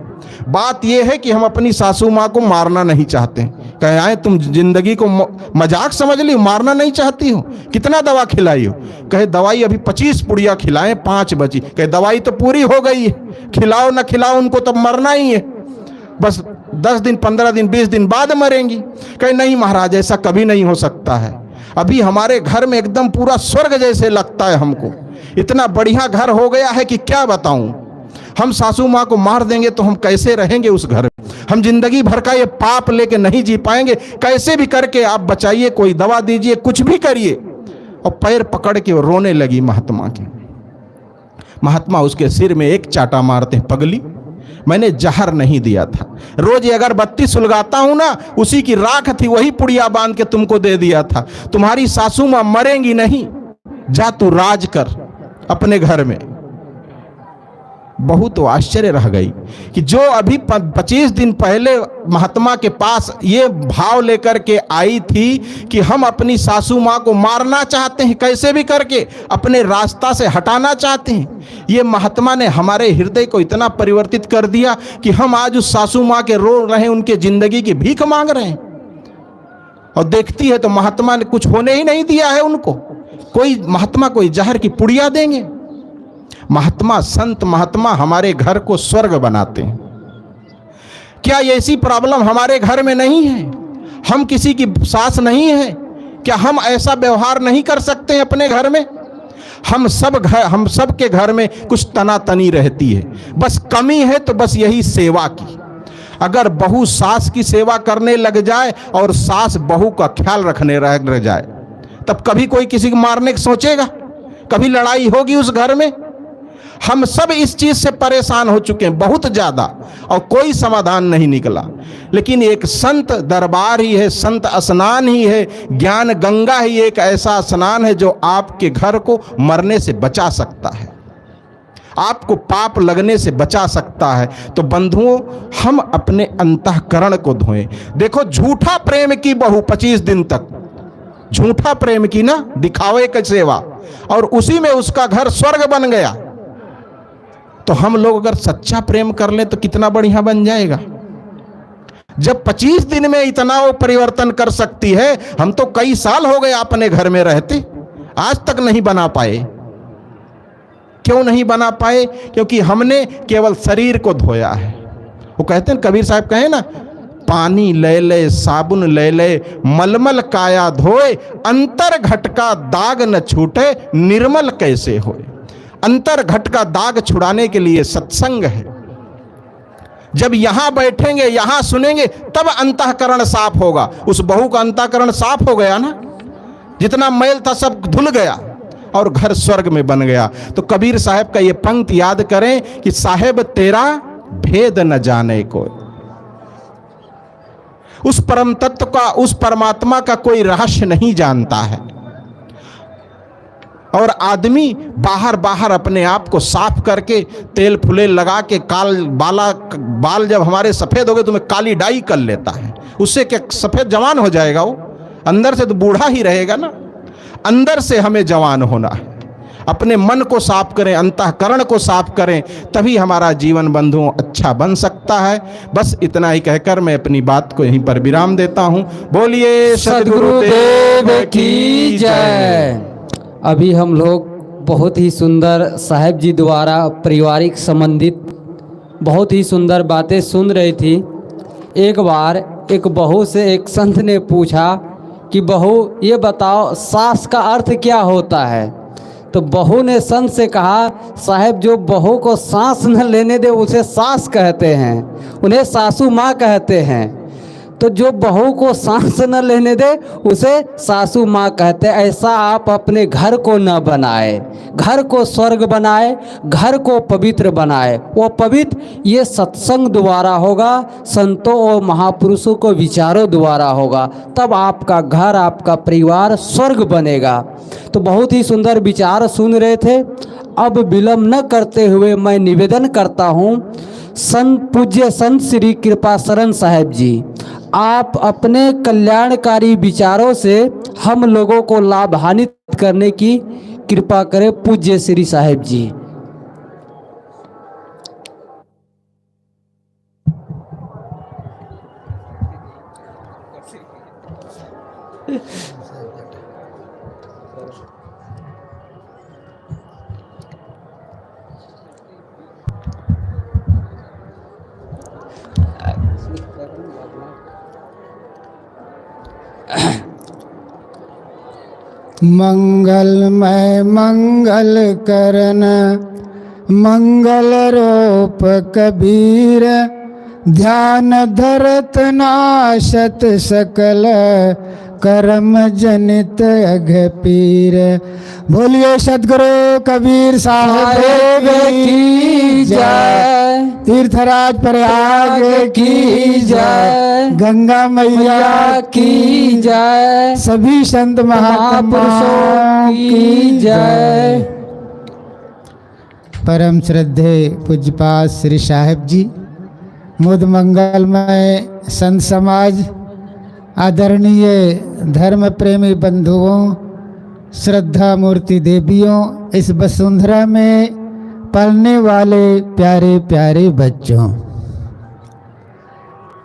बात ये है कि हम अपनी सासू माँ को मारना नहीं चाहते। कहे आए तुम जिंदगी को मजाक समझ ली, मारना नहीं चाहती हो? कितना दवा खिलाई हो? कहे दवाई अभी 25 पुड़िया खिलाएं, 5 बची। कहे दवाई तो पूरी हो गई है, खिलाओ ना खिलाओ उनको तो मरना ही है, बस 10 दिन 15 दिन 20 दिन बाद मरेंगी। कहे नहीं महाराज, ऐसा कभी नहीं हो सकता है, अभी हमारे घर में एकदम पूरा स्वर्ग जैसे लगता है हमको, इतना बढ़िया घर हो गया है कि क्या बताऊं। हम सासू माँ को मार देंगे तो हम कैसे रहेंगे उस घर में? हम जिंदगी भर का ये पाप लेके नहीं जी पाएंगे, कैसे भी करके आप बचाइए, कोई दवा दीजिए, कुछ भी करिए। और पैर पकड़ के रोने लगी महात्मा के। महात्मा उसके सिर में एक चाटा मारते हैं, पगली मैंने जहर नहीं दिया था, रोज अगरबत्ती सुलगाता हूं ना, उसी की राख थी, वही पुड़िया बांध के तुमको दे दिया था। तुम्हारी सासू माँ मरेंगी नहीं, जा तू राज कर अपने घर में। बहू तो आश्चर्य रह गई कि जो अभी 25 दिन पहले महात्मा के पास ये भाव लेकर के आई थी कि हम अपनी सासू माँ को मारना चाहते हैं, कैसे भी करके अपने रास्ता से हटाना चाहते हैं, ये महात्मा ने हमारे हृदय को इतना परिवर्तित कर दिया कि हम आज उस सासू माँ के रो रहे हैं, उनके जिंदगी की भीख मांग रहे हैं। और देखती है तो महात्मा ने कुछ होने ही नहीं दिया है उनको। कोई महात्मा कोई जहर की पुड़िया देंगे? महात्मा, संत महात्मा हमारे घर को स्वर्ग बनाते हैं। क्या ऐसी प्रॉब्लम हमारे घर में नहीं है? हम किसी की सास नहीं है क्या? हम ऐसा व्यवहार नहीं कर सकते अपने घर में? हम सब के घर में कुछ तनातनी रहती है, बस कमी है तो बस यही सेवा की। अगर बहू सास की सेवा करने लग जाए और सास बहू का ख्याल रखने लग जाए, तब कभी कोई किसी को मारने को सोचेगा? कभी लड़ाई होगी उस घर में? हम सब इस चीज से परेशान हो चुके हैं बहुत ज्यादा, और कोई समाधान नहीं निकला। लेकिन एक संत दरबार ही है, संत स्नान ही है, ज्ञान गंगा ही एक ऐसा स्नान है जो आपके घर को मरने से बचा सकता है, आपको पाप लगने से बचा सकता है। तो बंधुओं, हम अपने अंतःकरण को धोएं। देखो, झूठा प्रेम की बहू 25 दिन तक झूठा प्रेम की ना, दिखावे की सेवा, और उसी में उसका घर स्वर्ग बन गया। तो हम लोग अगर सच्चा प्रेम कर ले तो कितना बढ़िया बन जाएगा। जब 25 दिन में इतना वो परिवर्तन कर सकती है, हम तो कई साल हो गए अपने घर में रहते, आज तक नहीं बना पाए। क्यों नहीं बना पाए? क्योंकि हमने केवल शरीर को धोया है। वो कहते हैं, कबीर साहब कहे ना, पानी ले ले साबुन ले ले, मलमल काया धोए, अंतर घट का दाग न छूटे, निर्मल कैसे होए। अंतर घट का दाग छुड़ाने के लिए सत्संग है। जब यहां बैठेंगे, यहां सुनेंगे, तब अंतःकरण साफ होगा। उस बहू का अंतःकरण साफ हो गया ना, जितना मैल था सब धुल गया और घर स्वर्ग में बन गया। तो कबीर साहब का ये पंक्ति याद करें कि साहेब तेरा भेद न जाने को। उस परम तत्व का, उस परमात्मा का कोई रहस्य नहीं जानता है। और आदमी बाहर अपने आप को साफ करके तेल फुले लगा के बाल जब हमारे सफ़ेद हो गए तो मैं काली डाई कर लेता है। उससे क्या सफ़ेद जवान हो जाएगा? वो अंदर से तो बूढ़ा ही रहेगा ना। अंदर से हमें जवान होना है। अपने मन को साफ करें, अंतःकरण को साफ करें, तभी हमारा जीवन बंधुओं अच्छा बन सकता है। बस इतना ही कहकर मैं अपनी बात को यहीं पर विराम देता हूँ। बोलिए सद्गुरुदेव की जय। अभी हम लोग बहुत ही सुंदर साहब जी द्वारा पारिवारिक संबंधित बहुत ही सुंदर बातें सुन रही थी। एक बार एक बहू से एक संत ने पूछा कि बहू ये बताओ सास का अर्थ क्या होता है। तो बहू ने संत से कहा, साहब जो बहू को सांस न लेने दे उसे सास कहते हैं, उन्हें सासू माँ कहते हैं। तो जो बहू को सांस न लेने दे उसे सासू माँ कहते हैं। ऐसा आप अपने घर को न बनाए, घर को स्वर्ग बनाए, घर को पवित्र बनाए। वो पवित्र ये सत्संग द्वारा होगा, संतों और महापुरुषों को विचारों द्वारा होगा, तब आपका घर आपका परिवार स्वर्ग बनेगा। तो बहुत ही सुंदर विचार सुन रहे थे। अब विलम्ब न करते हुए मैं निवेदन करता हूँ, संत पूज्य संत श्री कृपाशरण साहब जी, आप अपने कल्याणकारी विचारों से हम लोगों को लाभान्वित करने की कृपा करें। पूज्य श्री साहब जी। मंगलमय मंगल करन मंगल रूप कबीर, ध्यान धरत नाशत सकल कर्म जनित अघ पीर। बोलिए सद्गुरु कबीर साहब की जय, तीर्थराज प्रयाग की जय, गंगा मैया की जय, सभी संत महापुरुषों की जय। परम श्रद्धे पूज्यपाद श्री साहब जी, मुद मंगलमय संत समाज, आदरणीय धर्म प्रेमी बंधुओं, श्रद्धा मूर्ति देवियों, इस वसुंधरा में पलने वाले प्यारे प्यारे बच्चों,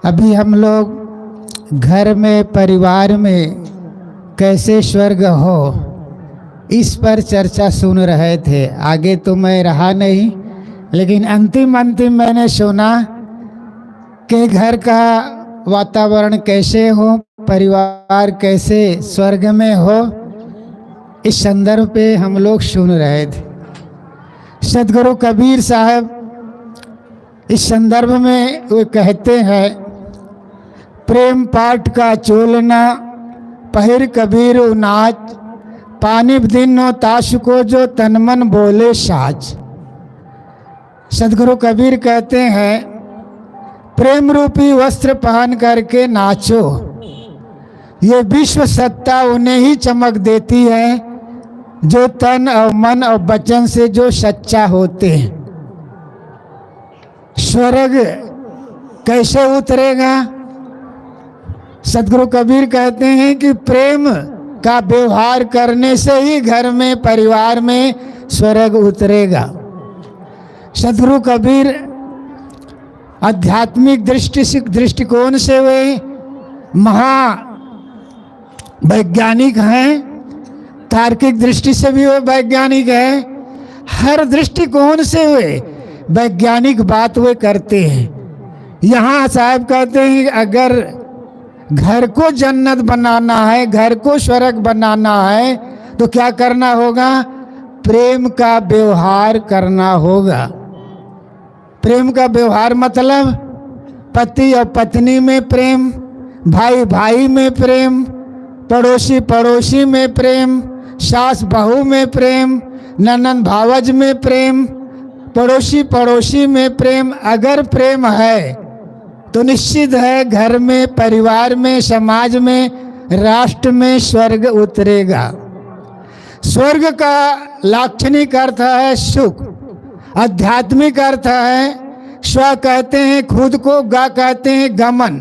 अभी हम लोग घर में परिवार में कैसे स्वर्ग हो इस पर चर्चा सुन रहे थे। आगे तो मैं रहा नहीं, लेकिन अंतिम मैंने सुना कि घर का वातावरण कैसे हो, परिवार कैसे स्वर्ग में हो, इस संदर्भ पे हम लोग सुन रहे थे। सद्गुरु कबीर साहब इस संदर्भ में वो कहते हैं, प्रेम पाठ का चोलना पहिर कबीर नाच, पानी दिनो ताश को जो तन मन बोले साज। सद्गुरु कबीर कहते हैं, प्रेम रूपी वस्त्र पहन करके नाचो, ये विश्व सत्ता उन्हें ही चमक देती है जो तन और मन और वचन से जो सच्चा होते हैं। स्वर्ग कैसे उतरेगा? सद्गुरु कबीर कहते हैं कि प्रेम का व्यवहार करने से ही घर में परिवार में स्वर्ग उतरेगा। सद्गुरु कबीर आध्यात्मिक दृष्टिकोण से वे वैज्ञानिक हैं, तार्किक दृष्टि से भी वे वैज्ञानिक हैं, हर दृष्टिकोण से वे वैज्ञानिक बात वे करते हैं। यहाँ साहब कहते हैं कि अगर घर को जन्नत बनाना है, घर को स्वर्ग बनाना है, तो क्या करना होगा? प्रेम का व्यवहार करना होगा। प्रेम का व्यवहार मतलब पति और पत्नी में प्रेम, भाई भाई में प्रेम, पड़ोसी पड़ोसी में प्रेम, सास बहू में प्रेम, ननंद भावज में प्रेम, पड़ोसी पड़ोसी में प्रेम। अगर प्रेम है तो निश्चित है घर में, परिवार में, समाज में, राष्ट्र में स्वर्ग उतरेगा। स्वर्ग का लाक्षणिक अर्थ है सुख, आध्यात्मिक अर्थ है स्व कहते हैं खुद को, गा कहते हैं गमन।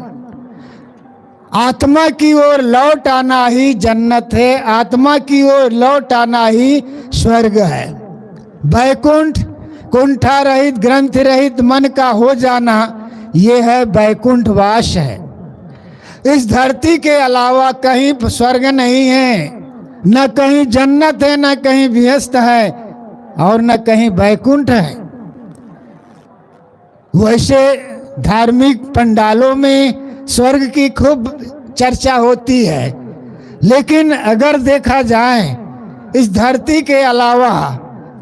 आत्मा की ओर लौट आना ही जन्नत है, आत्मा की ओर लौट आना ही स्वर्ग है। बैकुंठ, कुंठा रहित ग्रंथ रहित मन का हो जाना, ये है बैकुंठ वास है। इस धरती के अलावा कहीं स्वर्ग नहीं है, न कहीं जन्नत है, न कहीं व्यस्त है, और न कहीं बैकुंठ है। वैसे धार्मिक पंडालों में स्वर्ग की खूब चर्चा होती है, लेकिन अगर देखा जाए इस धरती के अलावा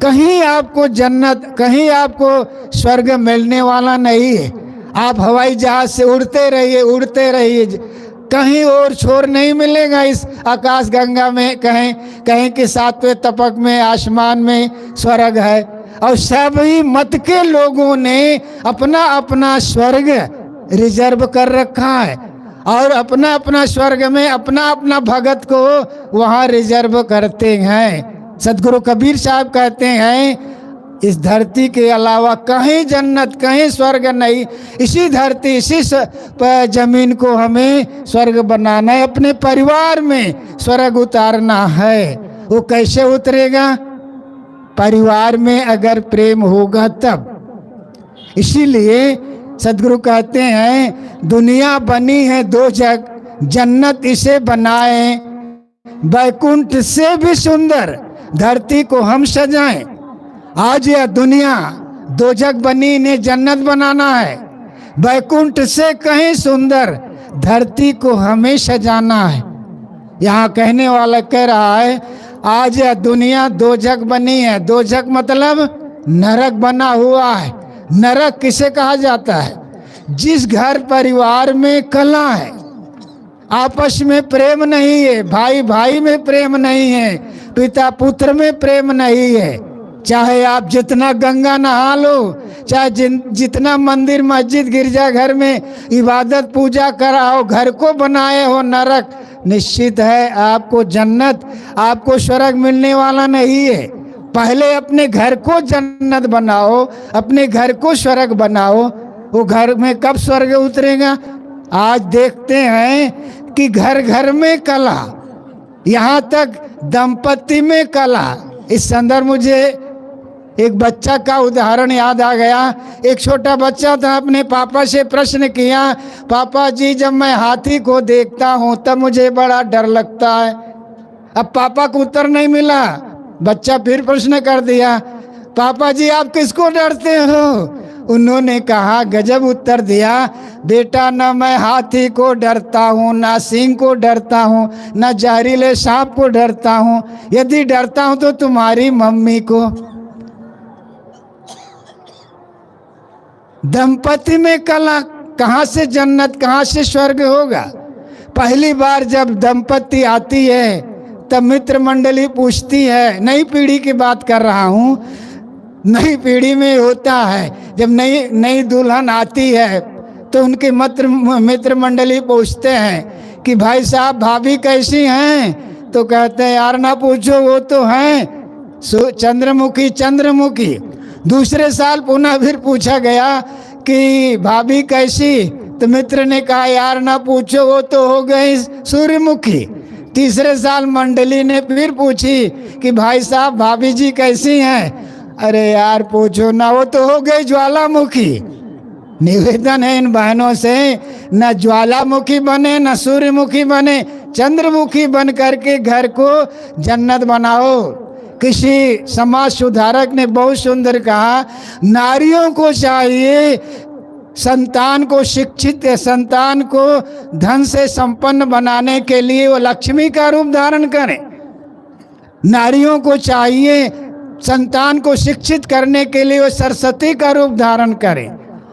कहीं आपको जन्नत, कहीं आपको स्वर्ग मिलने वाला नहीं है। आप हवाई जहाज से उड़ते रहिए, उड़ते रहिए, कहीं और छोर नहीं मिलेगा इस आकाश गंगा में, कहीं के सातवें तपक में, आसमान में स्वर्ग है। और सभी मत के लोगों ने अपना अपना स्वर्ग रिजर्व कर रखा है, और अपना अपना स्वर्ग में अपना अपना भगत को वहाँ रिजर्व करते हैं। सदगुरु कबीर साहब कहते हैं इस धरती के अलावा कहीं जन्नत, कहीं स्वर्ग नहीं। इसी धरती, इसी जमीन को हमें स्वर्ग बनाना है, अपने परिवार में स्वर्ग उतारना है। वो कैसे उतरेगा? परिवार में अगर प्रेम होगा तब। इसीलिए सदगुरु कहते हैं दुनिया बनी है दो जग, जन्नत इसे बनाए, बैकुंठ से भी सुंदर धरती को हम सजाएं। आज यह दुनिया दो जग बनी, इन्हें जन्नत बनाना है। बैकुंठ से कहीं सुंदर धरती को हमें सजाना है। यहाँ कहने वाला कह रहा है आज यह दुनिया दो जग बनी है। दो जग मतलब नरक बना हुआ है। नरक किसे कहा जाता है? जिस घर परिवार में कलह है, आपस में प्रेम नहीं है, भाई भाई में प्रेम नहीं है, पिता पुत्र में प्रेम नहीं है। चाहे आप जितना गंगा नहा लो, चाहे जितना मंदिर मस्जिद गिरजा घर में इबादत पूजा कराओ, घर को बनाए हो नरक, निश्चित है आपको जन्नत, आपको स्वर्ग मिलने वाला नहीं है। पहले अपने घर को जन्नत बनाओ, अपने घर को स्वर्ग बनाओ। वो घर में कब स्वर्ग उतरेगा? आज देखते हैं कि घर घर में कला, यहाँ तक दंपति में कला। इस संदर्भ मुझे एक बच्चा का उदाहरण याद आ गया। एक छोटा बच्चा था, अपने पापा से प्रश्न किया, पापा जी जब मैं हाथी को देखता हूँ तब मुझे बड़ा डर लगता है। अब पापा को उत्तर नहीं मिला, बच्चा फिर प्रश्न कर दिया, पापा जी आप किसको डरते हो? उन्होंने कहा, गजब उत्तर दिया, बेटा न मैं हाथी को डरता हूँ, ना सिंह को डरता हूँ, ना जहरीले सांप को डरता हूँ। यदि डरता हूँ तो तुम्हारी मम्मी को। दंपति में कला, कहाँ से जन्नत, कहाँ से स्वर्ग होगा? पहली बार जब दंपति आती है तब मित्र मंडली पूछती है, नई पीढ़ी की बात कर रहा हूँ, नई पीढ़ी में होता है जब नई दुल्हन आती है तो उनके मित्र मंडली पूछते हैं कि भाई साहब भाभी कैसी हैं? तो कहते हैं यार ना पूछो, वो तो हैं चंद्रमुखी चंद्रमुखी। दूसरे साल पुनः फिर पूछा गया कि भाभी कैसी? तो मित्र ने कहा यार ना पूछो, वो तो हो गई सूर्यमुखी। तीसरे साल मंडली ने फिर पूछी कि भाई साहब भाभी जी कैसी हैं? अरे यार पूछो ना, वो तो हो गई ज्वालामुखी। निवेदन है इन बहनों से, न ज्वालामुखी बने न सूर्यमुखी बने, चंद्रमुखी बन करके घर को जन्नत बनाओ। किसी समाज सुधारक ने बहुत सुंदर कहा, नारियों को चाहिए संतान को शिक्षित, संतान को धन से संपन्न बनाने के लिए वो लक्ष्मी का रूप धारण करें। नारियों को चाहिए संतान को शिक्षित करने के लिए वो सरस्वती का रूप धारण करें,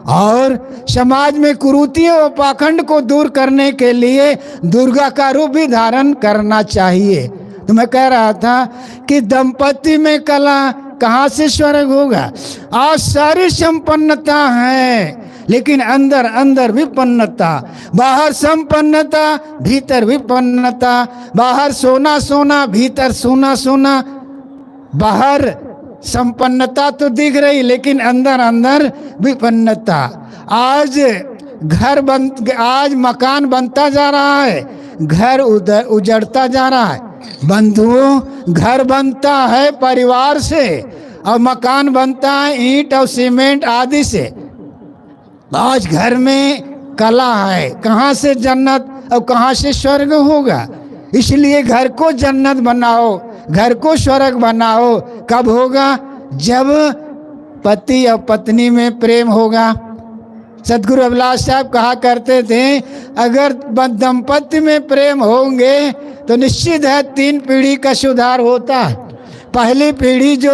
और समाज में कुरीतियों और पाखंड को दूर करने के लिए दुर्गा का रूप भी धारण करना चाहिए। तो मैं कह रहा था कि दंपति में कला, कहाँ से स्वर्ग होगा? आज सारी संपन्नता है लेकिन अंदर अंदर विपन्नता, बाहर संपन्नता भीतर विपन्नता, बाहर सोना सोना भीतर सोना सोना। बाहर संपन्नता तो दिख रही लेकिन अंदर अंदर विपन्नता। आज आज मकान बनता जा रहा है, घर उजड़ता जा रहा है। बंधुओं, घर बनता है परिवार से और मकान बनता है ईंट और सीमेंट आदि से। आज घर में कला है, कहाँ से जन्नत और कहाँ से स्वर्ग होगा। इसलिए घर को जन्नत बनाओ, घर को स्वर्ग बनाओ। कब होगा? जब पति और पत्नी में प्रेम होगा। सदगुरु अभिलाष साहब कहा करते थे, अगर दंपत्ति में प्रेम होंगे तो निश्चित है 3 पीढ़ी का सुधार होता है। पहली पीढ़ी जो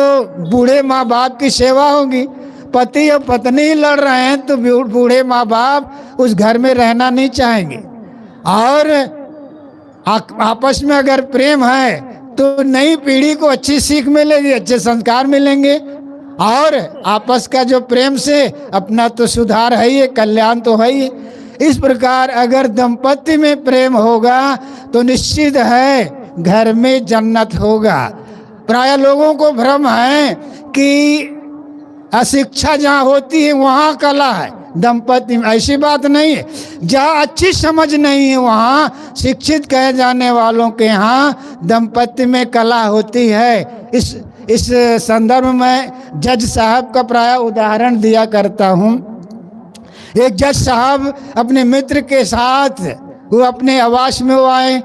बूढ़े माँ बाप की सेवा होगी, पति और पत्नी लड़ रहे हैं तो बूढ़े माँ बाप उस घर में रहना नहीं चाहेंगे। और आपस में अगर प्रेम है तो नई पीढ़ी को अच्छी सीख मिलेगी, अच्छे संस्कार मिलेंगे। और आपस का जो प्रेम से अपना तो सुधार है ही, कल्याण तो है ही। इस प्रकार अगर दंपत्ति में प्रेम होगा तो निश्चित है घर में जन्नत होगा। प्राय लोगों को भ्रम है कि अशिक्षा जहाँ होती है वहाँ कला है, दंपत्ति में। ऐसी बात नहीं है। जहाँ अच्छी समझ नहीं है वहाँ शिक्षित कहे जाने वालों के यहाँ दंपत्ति में कला होती है। इस संदर्भ में जज साहब का प्राय उदाहरण दिया करता हूँ। एक जज साहब अपने मित्र के साथ वो अपने आवास में वो आए।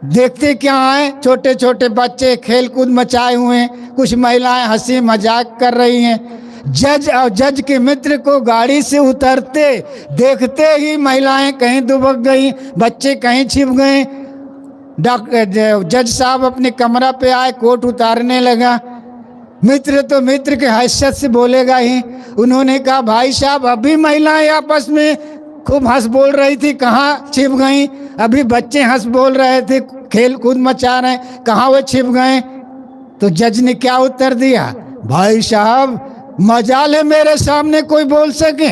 देखते क्या आए, छोटे छोटे बच्चे खेल कूद मचाए हुए हैं, कुछ महिलाएं हंसी मजाक कर रही हैं। जज और जज के मित्र को गाड़ी से उतरते देखते ही महिलाएं कहीं दुबक गई, बच्चे कहीं छिप गए। जज साहब अपने कमरा पे आए, कोट उतारने लगा। मित्र तो मित्र के हैसियत से बोलेगा ही। उन्होंने कहा, भाई साहब अभी महिलाएं आपस में खूब हंस बोल रही थी, कहाँ छिप गई? अभी बच्चे हंस बोल रहे थे, खेल कूद मचा रहे, कहाँ वो छिप गए? तो जज ने क्या उत्तर दिया, भाई साहब मजाल है मेरे सामने कोई बोल सके।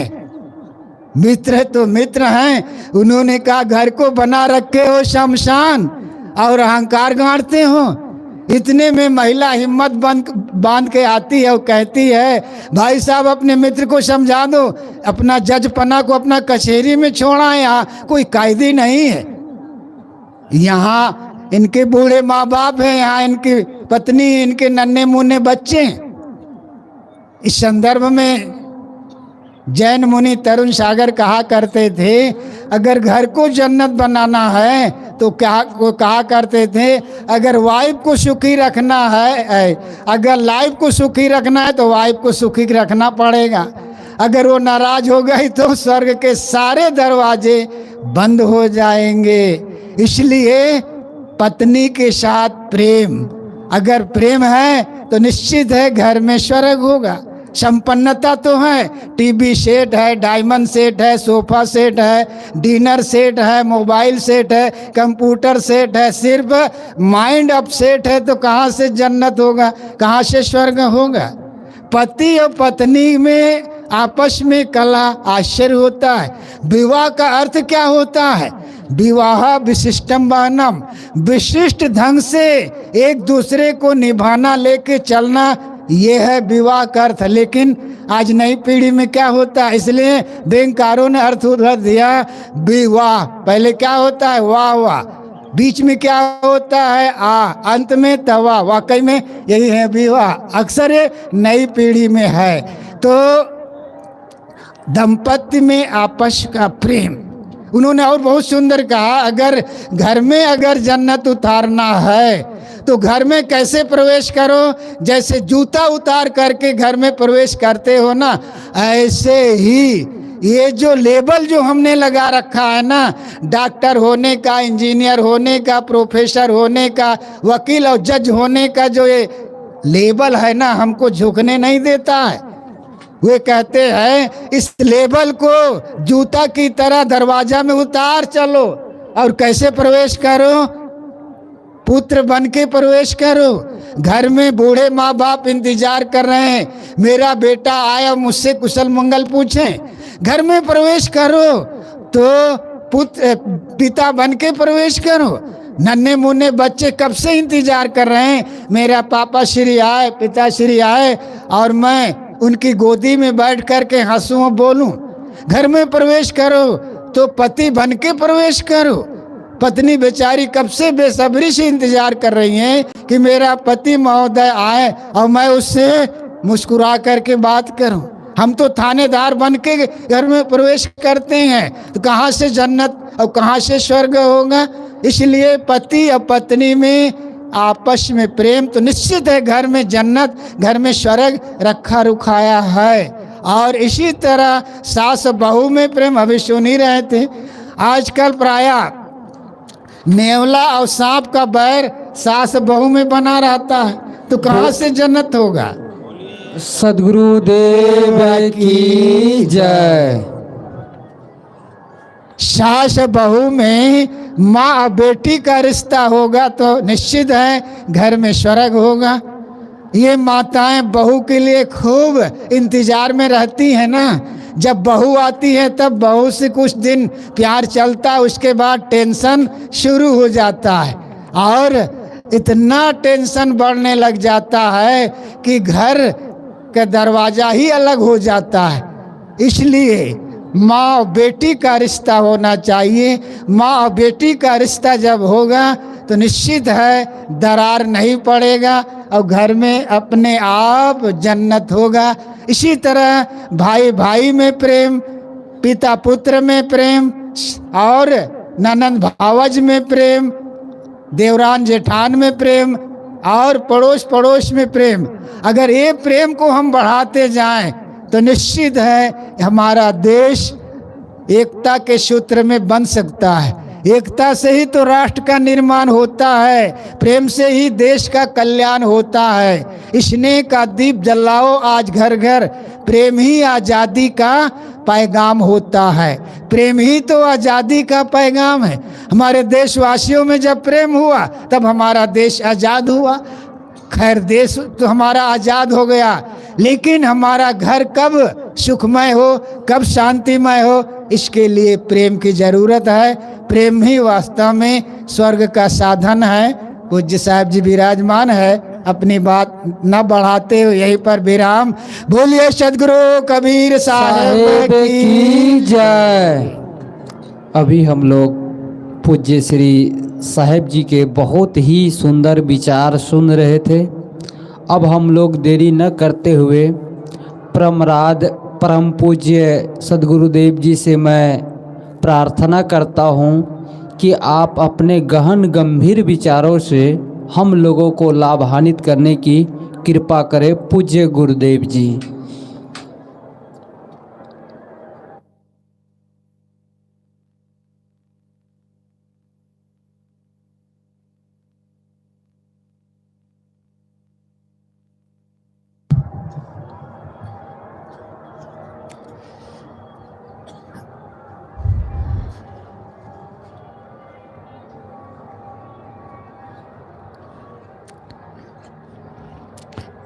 मित्र तो मित्र हैं। उन्होंने कहा, घर को बना रखे हो शमशान और अहंकार गाड़ते हो। इतने में महिला हिम्मत बांध के आती है और कहती है, भाई साहब अपने मित्र को समझा दो, अपना जजपना को अपना कचहरी में छोड़ा, यहाँ कोई कायदी नहीं है। यहाँ इनके बूढ़े माँ बाप हैं, यहाँ इनकी पत्नी, इनके नन्हे मुन्ने बच्चे हैं। इस संदर्भ में जैन मुनि तरुण सागर कहा करते थे, अगर घर को जन्नत बनाना है तो कहा करते थे, अगर वाइफ को सुखी रखना है, अगर लाइफ को सुखी रखना है तो वाइफ को सुखी रखना पड़ेगा। अगर वो नाराज हो गई तो स्वर्ग के सारे दरवाजे बंद हो जाएंगे। इसलिए पत्नी के साथ प्रेम, अगर प्रेम है तो निश्चित है घर में स्वर्ग होगा। संपन्नता तो है, टीवी सेट है, डायमंड सेट है, सोफा सेट है, डिनर सेट है, मोबाइल सेट है, कंप्यूटर सेट है, सिर्फ माइंड अपसेट है तो कहाँ से जन्नत होगा, कहाँ से स्वर्ग होगा। पति और पत्नी में आपस में कला आश्चर्य होता है। विवाह का अर्थ क्या होता है? विवाह विशिष्टम वहनम, विशिष्ट ढंग से एक दूसरे को निभाना, लेके चलना, ये है विवाह का अर्थ। लेकिन आज नई पीढ़ी में क्या होता है, इसलिए बैंककारों ने अर्थ उधर दिया विवाह। पहले क्या होता है? वाह वाह, बीच में क्या होता है? आ, अंत में तवा। वाकई में यही है विवाह। अक्सर ये नई पीढ़ी में है। तो दंपत्ति में आपस का प्रेम। उन्होंने और बहुत सुंदर कहा, अगर घर में अगर जन्नत उतारना है तो घर में कैसे प्रवेश करो? जैसे जूता उतार करके घर में प्रवेश करते हो ना, ऐसे ही ये जो लेबल जो हमने लगा रखा है ना, डॉक्टर होने का, इंजीनियर होने का, प्रोफेसर होने का, वकील और जज होने का जो ये लेबल है ना, हमको झुकने नहीं देता है। वे कहते हैं इस लेबल को जूता की तरह दरवाजा में उतार चलो और कैसे प्रवेश करो? पुत्र बन के प्रवेश करो। घर में बूढ़े माँ बाप इंतजार कर रहे हैं, मेरा बेटा आया मुझसे कुशल मंगल पूछें। घर में प्रवेश करो तो पिता बन के प्रवेश करो। नन्हे मुन्ने बच्चे कब से इंतजार कर रहे हैं, मेरा पापा श्री आए, पिता श्री आए और मैं उनकी गोदी में बैठ कर के हंसूं बोलूं। घर में प्रवेश करो तो पति बन के प्रवेश करो। पत्नी बेचारी कब से बेसब्री से इंतजार कर रही हैं कि मेरा पति महोदय आए और मैं उससे मुस्कुरा करके बात करूं। हम तो थानेदार बन के घर में प्रवेश करते हैं, तो कहाँ से जन्नत और कहाँ से स्वर्ग होगा। इसलिए पति और पत्नी में आपस में प्रेम तो निश्चित है घर में जन्नत, घर में स्वर्ग रखा रुखाया है। और इसी तरह सास बहू में प्रेम अभी सुन ही रहे थे। आजकल प्रायः नेवला और सांप का बैर सास बहू में बना रहता है, तो कहाँ से जन्नत होगा। सद्गुरुदेव की जय। सास बहू में माँ और बेटी का रिश्ता होगा तो निश्चित है घर में स्वर्ग होगा। ये माताएं बहू के लिए खूब इंतजार में रहती हैं ना। जब बहू आती है तब बहू से कुछ दिन प्यार चलता है, उसके बाद टेंशन शुरू हो जाता है और इतना टेंशन बढ़ने लग जाता है कि घर का दरवाजा ही अलग हो जाता है। इसलिए माँ और बेटी का रिश्ता होना चाहिए। माँ और बेटी का रिश्ता जब होगा तो निश्चित है दरार नहीं पड़ेगा और घर में अपने आप जन्नत होगा। इसी तरह भाई भाई में प्रेम, पिता पुत्र में प्रेम और ननंद भावज में प्रेम, देवरान जेठान में प्रेम और पड़ोस पड़ोस में प्रेम। अगर ये प्रेम को हम बढ़ाते जाएं तो निश्चित है हमारा देश एकता के सूत्र में बन सकता है। एकता से ही तो राष्ट्र का निर्माण होता है, प्रेम से ही देश का कल्याण होता है। स्नेह का दीप जलाओ आज घर घर, प्रेम ही आज़ादी का पैगाम होता है। प्रेम ही तो आज़ादी का पैगाम है। हमारे देशवासियों में जब प्रेम हुआ तब हमारा देश आज़ाद हुआ। खैर देश तो हमारा आज़ाद हो गया, लेकिन हमारा घर कब सुखमय हो, कब शांतिमय हो, इसके लिए प्रेम की ज़रूरत है। प्रेम ही वास्तव में स्वर्ग का साधन है। पूज्य साहब जी विराजमान है, अपनी बात न बढ़ाते हुए यहीं पर विराम। बोलिए सदगुरु कबीर साहेब की जय। अभी हम लोग पूज्य श्री साहेब जी के बहुत ही सुंदर विचार सुन रहे थे। अब हम लोग देरी न करते हुए परम पूज्य सद्गुरुदेव जी से मैं प्रार्थना करता हूँ कि आप अपने गहन गंभीर विचारों से हम लोगों को लाभान्वित करने की कृपा करें। पूज्य गुरुदेव जी।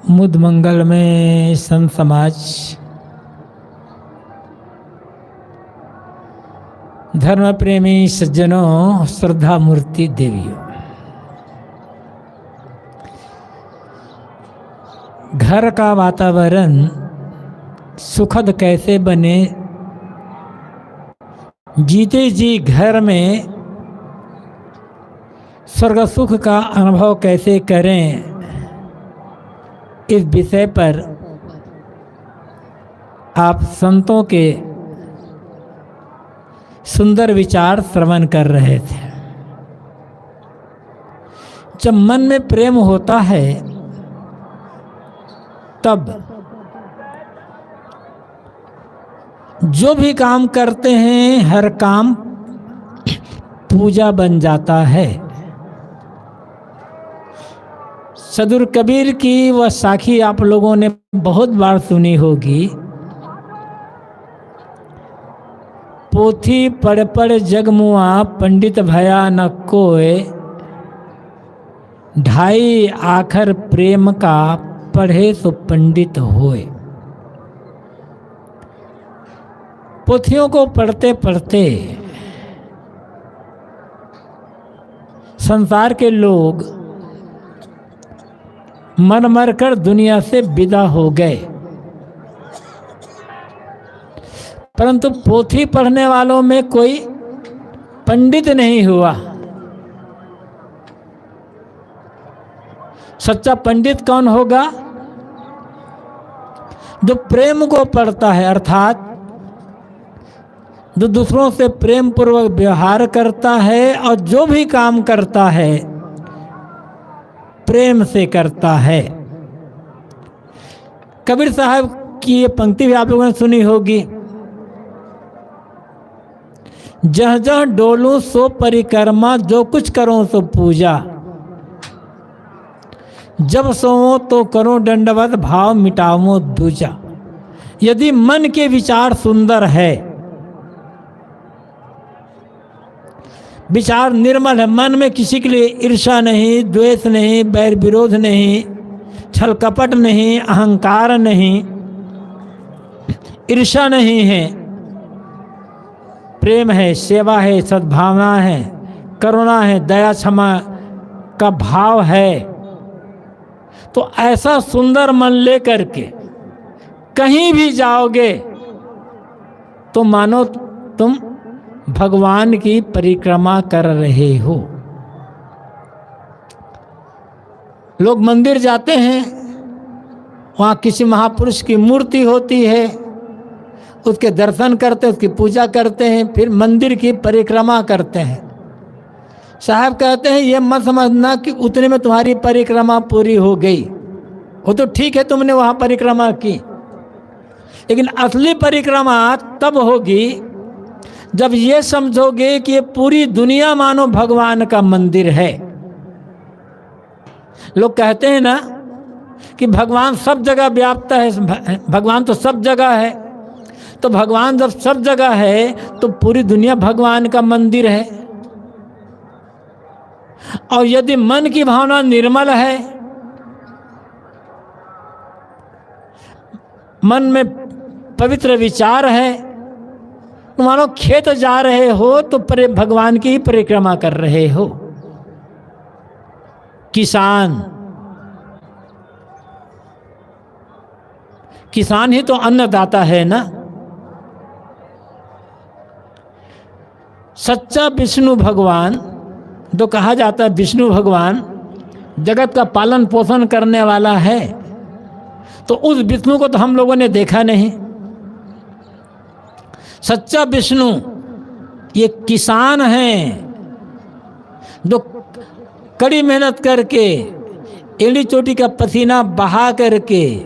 मुद मंगल में संत समाज, धर्म प्रेमी सज्जनों, श्रद्धा मूर्ति देवियों, घर का वातावरण सुखद कैसे बने, जीते जी घर में स्वर्ग सुख का अनुभव कैसे करें, इस विषय पर आप संतों के सुंदर विचार श्रवण कर रहे थे। जब मन में प्रेम होता है तब जो भी काम करते हैं हर काम पूजा बन जाता है। सदगुरु कबीर की वह साखी आप लोगों ने बहुत बार सुनी होगी। पोथी पढ़ पढ़ जगमुआ, पंडित भया न कोय, ढाई आखर प्रेम का, पढ़े सो पंडित होए। पोथियों को पढ़ते पढ़ते संसार के लोग मर मर कर दुनिया से विदा हो गए। परंतु पोथी पढ़ने वालों में कोई पंडित नहीं हुआ। सच्चा पंडित कौन होगा? जो प्रेम को पढ़ता है, अर्थात जो दूसरों से प्रेम पूर्वक व्यवहार करता है और जो भी काम करता है प्रेम से करता है। कबीर साहब की ये पंक्ति भी आप लोगों ने सुनी होगी, जह जह डोलूं सो परिक्रमा, जो कुछ करो सो पूजा, जब सोओ तो करो दंडवत, भाव मिटाओ दूजा। यदि मन के विचार सुंदर है, विचार निर्मल है, मन में किसी के लिए ईर्ष्या नहीं, द्वेष नहीं, बैर विरोध नहीं, छल कपट नहीं, अहंकार नहीं, ईर्ष्या नहीं है, प्रेम है, सेवा है, सद्भावना है, करुणा है, दया क्षमा का भाव है, तो ऐसा सुंदर मन लेकर के कहीं भी जाओगे तो मानो तुम भगवान की परिक्रमा कर रहे हो। लोग मंदिर जाते हैं, वहाँ किसी महापुरुष की मूर्ति होती है, उसके दर्शन करते हैं, उसकी पूजा करते हैं, फिर मंदिर की परिक्रमा करते हैं। साहब कहते हैं ये मत समझना कि उतने में तुम्हारी परिक्रमा पूरी हो गई, वो तो ठीक है तुमने वहाँ परिक्रमा की, लेकिन असली परिक्रमा तब होगी जब ये समझोगे कि ये पूरी दुनिया मानो भगवान का मंदिर है। लोग कहते हैं ना कि भगवान सब जगह व्याप्त है, भगवान तो सब जगह है, तो भगवान जब सब जगह है तो पूरी दुनिया भगवान का मंदिर है। और यदि मन की भावना निर्मल है, मन में पवित्र विचार है, तो मानो खेत जा रहे हो तो भगवान की परिक्रमा कर रहे हो। किसान ही तो अन्नदाता है ना। सच्चा विष्णु भगवान, जो कहा जाता है विष्णु भगवान जगत का पालन पोषण करने वाला है, तो उस विष्णु को तो हम लोगों ने देखा नहीं। सच्चा विष्णु ये किसान हैं, जो कड़ी मेहनत करके एड़ी चोटी का पसीना बहा करके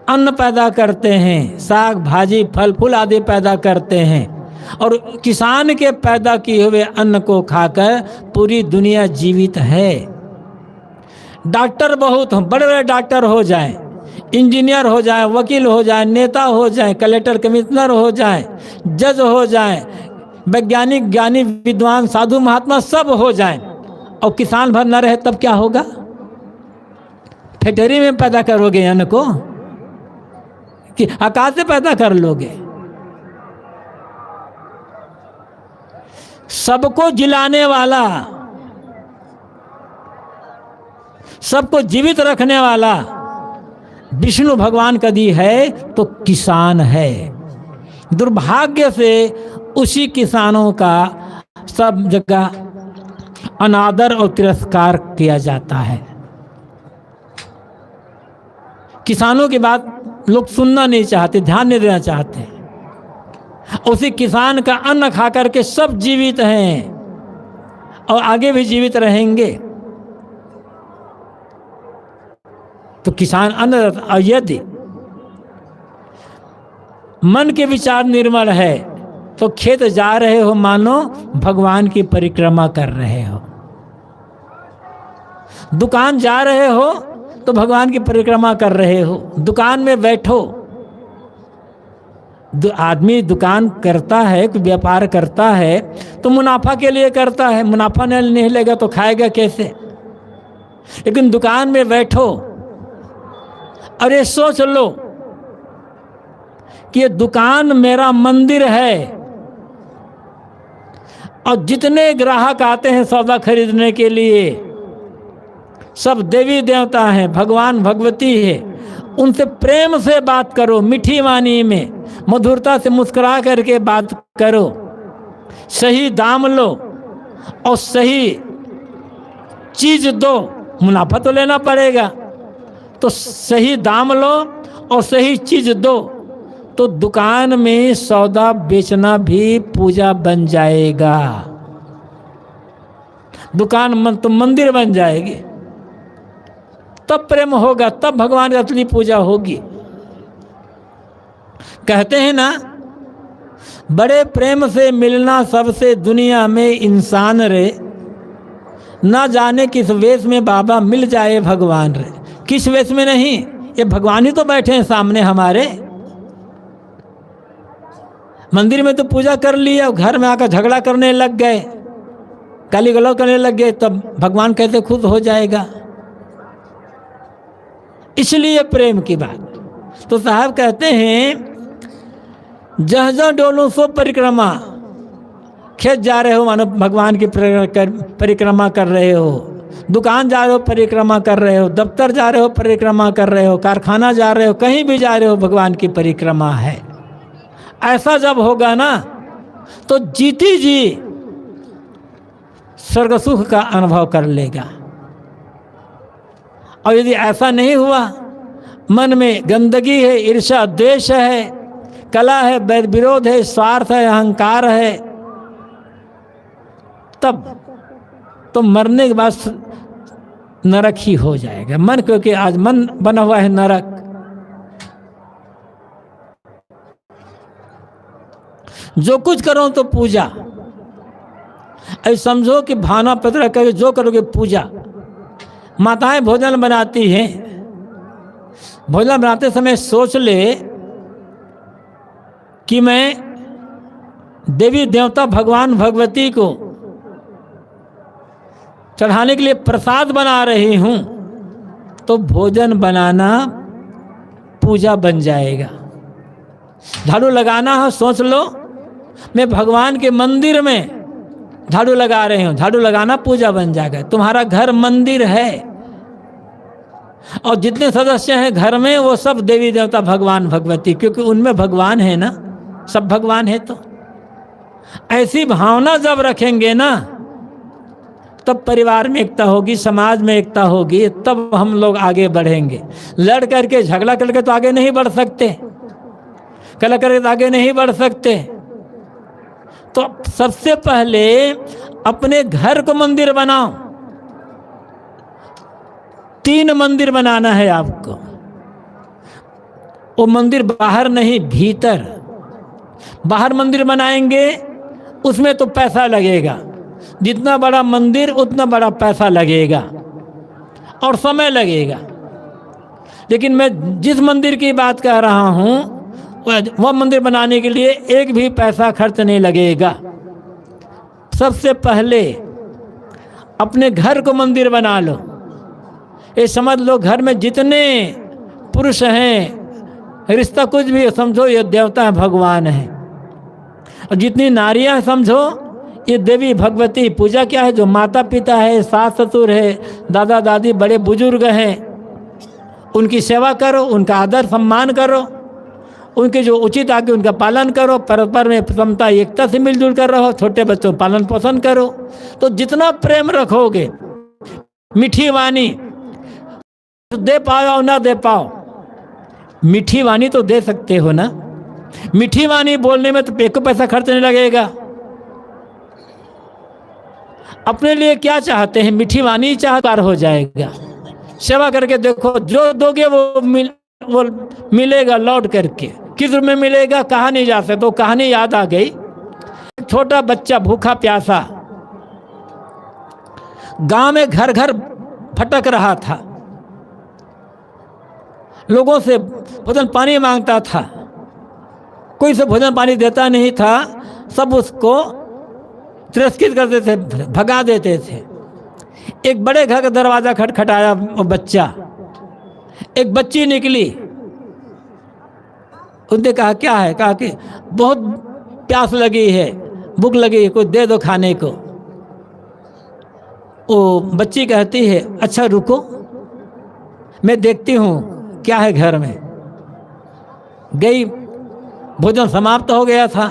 अन्न पैदा करते हैं, साग भाजी फल फूल आदि पैदा करते हैं, और किसान के पैदा किए हुए अन्न को खाकर पूरी दुनिया जीवित है। डॉक्टर बहुत बड़े बड़े डॉक्टर हो जाएं, इंजीनियर हो जाए, वकील हो जाए, नेता हो जाए, कलेक्टर कमिश्नर हो जाए, जज हो जाए, वैज्ञानिक ज्ञानी विद्वान साधु महात्मा सब हो जाए, और किसान भर न रहे तब क्या होगा? फैक्ट्री में पैदा करोगे अन्न को कि आकाश से पैदा कर लोगे? सबको जिलाने वाला, सबको जीवित रखने वाला विष्णु भगवान कदी है तो किसान है। दुर्भाग्य से उसी किसानों का सब जगह अनादर और तिरस्कार किया जाता है। किसानों की बात लोग सुनना नहीं चाहते, ध्यान नहीं देना चाहते। उसी किसान का अन्न खा करके सब जीवित हैं और आगे भी जीवित रहेंगे। तो किसान अन्न, और यदि मन के विचार निर्मल है तो खेत जा रहे हो मानो भगवान की परिक्रमा कर रहे हो, दुकान जा रहे हो तो भगवान की परिक्रमा कर रहे हो। दुकान में बैठो, आदमी दुकान करता है, व्यापार करता है तो मुनाफा के लिए करता है, मुनाफा नहीं लेगा तो खाएगा कैसे? लेकिन दुकान में बैठो, अरे सोच लो कि ये दुकान मेरा मंदिर है, और जितने ग्राहक आते हैं सौदा खरीदने के लिए सब देवी देवता हैं, भगवान भगवती है। उनसे प्रेम से बात करो, मीठी वाणी में मधुरता से मुस्कुरा करके बात करो, सही दाम लो और सही चीज दो। मुनाफा तो लेना पड़ेगा, तो सही दाम लो और सही चीज दो, तो दुकान में सौदा बेचना भी पूजा बन जाएगा। दुकान तो मंदिर बन जाएगी। तब प्रेम होगा, तब भगवान की असली पूजा होगी। कहते हैं ना, बड़े प्रेम से मिलना सबसे दुनिया में इंसान रे, ना जाने किस वेश में बाबा मिल जाए भगवान रे। किस वेश में नहीं, ये भगवान ही तो बैठे हैं सामने हमारे। मंदिर में तो पूजा कर लिया, घर में आकर झगड़ा करने लग गए, गाली गलौज करने लग गए, तब भगवान कैसे खुश हो जाएगा? इसलिए प्रेम की बात। तो साहब कहते हैं, जहाँ जहाँ डोलो सो परिक्रमा, खेत जा रहे हो मानो भगवान की परिक्रमा कर रहे हो, दुकान जा रहे हो परिक्रमा कर रहे हो, दफ्तर जा रहे हो परिक्रमा कर रहे हो, कारखाना जा रहे हो, कहीं भी जा रहे हो, भगवान की परिक्रमा है। ऐसा जब होगा ना, तो जीती जी स्वर्ग सुख का अनुभव कर लेगा। और यदि ऐसा नहीं हुआ, मन में गंदगी है, ईर्ष्या द्वेष है, कला है, वैर विरोध है, स्वार्थ है, अहंकार है, तब तो मरने के बाद नरक ही हो जाएगा मन, क्योंकि आज मन बना हुआ है नरक। जो कुछ करो तो पूजा, ऐसे समझो कि भावना पत्र करके जो करोगे पूजा। माताएं भोजन बनाती हैं, भोजन बनाते समय सोच ले कि मैं देवी देवता भगवान भगवती को चढ़ाने के लिए प्रसाद बना रही हूँ, तो भोजन बनाना पूजा बन जाएगा। झाड़ू लगाना हो, सोच लो मैं भगवान के मंदिर में झाड़ू लगा रही हूँ, झाड़ू लगाना पूजा बन जाएगा। तुम्हारा घर मंदिर है और जितने सदस्य हैं घर में वो सब देवी देवता भगवान भगवती, क्योंकि उनमें भगवान है ना, सब भगवान है। तो ऐसी भावना जब रखेंगे ना, तब परिवार में एकता होगी, समाज में एकता होगी, तब हम लोग आगे बढ़ेंगे। लड़ करके झगड़ा करके तो आगे नहीं बढ़ सकते, कलह करके तो आगे नहीं बढ़ सकते। तो सबसे पहले अपने घर को मंदिर बनाओ। 3 मंदिर बनाना है आपको। वो मंदिर बाहर नहीं, भीतर। बाहर मंदिर बनाएंगे उसमें तो पैसा लगेगा, जितना बड़ा मंदिर उतना बड़ा पैसा लगेगा और समय लगेगा। लेकिन मैं जिस मंदिर की बात कर रहा हूँ, वह मंदिर बनाने के लिए एक भी पैसा खर्च नहीं लगेगा। सबसे पहले अपने घर को मंदिर बना लो। ये समझ लो घर में जितने पुरुष हैं, रिश्ता कुछ भी समझो ये देवता है, भगवान है। और जितनी नारियां समझो ये देवी भगवती। पूजा क्या है? जो माता पिता है, सास ससुर है, दादा दादी, बड़े बुजुर्ग हैं, उनकी सेवा करो, उनका आदर सम्मान करो, उनके जो उचित आगे उनका पालन करो। परस्पर में समता एकता से मिलजुल कर रहो, छोटे बच्चों पालन पोषण करो। तो जितना प्रेम रखोगे, मीठी वाणी दे पाओ और ना दे पाओ, मीठी वाणी तो दे सकते हो ना। मीठी वाणी बोलने में तो एक पैसा खर्च नहीं लगेगा। अपने लिए क्या चाहते हैं? मीठी वाणी चाहकार हो जाएगा। सेवा करके देखो, जो दोगे वो मिलेगा लौट करके। किस रूप में मिलेगा? कहा नहीं जा सकता। तो कहानी याद आ गई। छोटा बच्चा भूखा प्यासा गांव में घर घर भटक रहा था, लोगों से भोजन पानी मांगता था, कोई से भोजन पानी देता नहीं था, सब उसको तिरस्कृत करते थे, भगा देते थे। एक बड़े घर का दरवाज़ा खटखटाया वो बच्चा, एक बच्ची निकली। उनने कहा क्या है? कहा कि बहुत प्यास लगी है, भूख लगी है, कुछ दे दो खाने को। वो बच्ची कहती है अच्छा रुको, मैं देखती हूँ क्या है घर में। गई भोजन समाप्त हो गया था,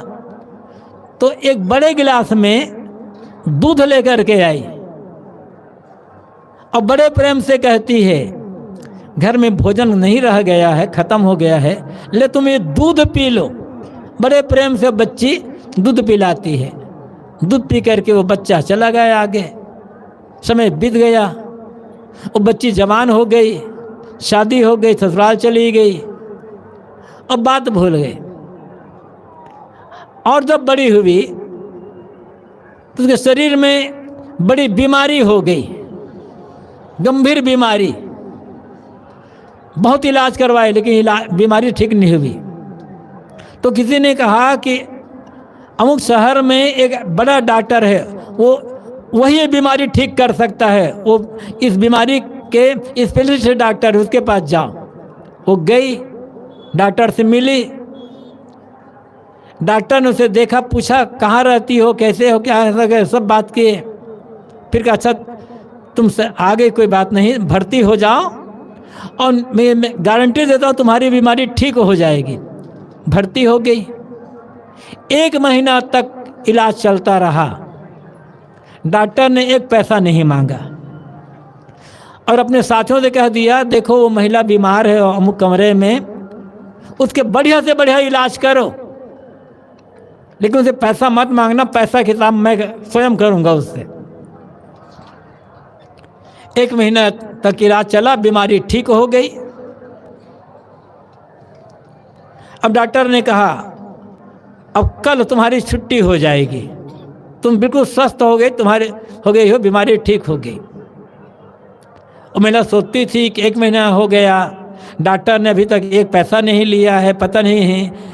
तो एक बड़े गिलास में दूध लेकर के आई और बड़े प्रेम से कहती है, घर में भोजन नहीं रह गया है, खत्म हो गया है, ले तुम ये दूध पी लो। बड़े प्रेम से बच्ची दूध पिलाती है। दूध पी करके वो बच्चा चला गया आगे। समय बीत गया, वो बच्ची जवान हो गई, शादी हो गई, ससुराल चली गई और बात भूल गई। और जब बड़ी हुई तो उसके शरीर में बड़ी बीमारी हो गई, गंभीर बीमारी। बहुत इलाज करवाए लेकिन बीमारी ठीक नहीं हुई। तो किसी ने कहा कि अमुक शहर में एक बड़ा डॉक्टर है, वो वही बीमारी ठीक कर सकता है, वो इस बीमारी के स्पेशलिस्ट डॉक्टर है, उसके पास जाओ। वो गई, डॉक्टर से मिली। डॉक्टर ने उसे देखा, पूछा कहाँ रहती हो, कैसे हो, क्या है, सब बात किए। फिर कहा अच्छा तुम आगे कोई बात नहीं, भर्ती हो जाओ और मैं गारंटी देता हूँ तुम्हारी बीमारी ठीक हो जाएगी। भर्ती हो गई। 1 महीना तक इलाज चलता रहा। डॉक्टर ने 1 पैसा नहीं मांगा और अपने साथियों से कह दिया, देखो वो महिला बीमार है अमुक कमरे में, उसके बढ़िया से बढ़िया इलाज करो, लेकिन उसे पैसा मत मांगना, पैसा के हिसाब मैं स्वयं करूंगा उससे। 1 महीना तक इलाज चला, बीमारी ठीक हो गई। अब डॉक्टर ने कहा अब कल तुम्हारी छुट्टी हो जाएगी, तुम बिल्कुल स्वस्थ हो गई, तुम्हारे हो गई हो, बीमारी ठीक हो गई। और महिला सोचती थी कि 1 महीना हो गया, डॉक्टर ने अभी तक 1 पैसा नहीं लिया है, पता नहीं है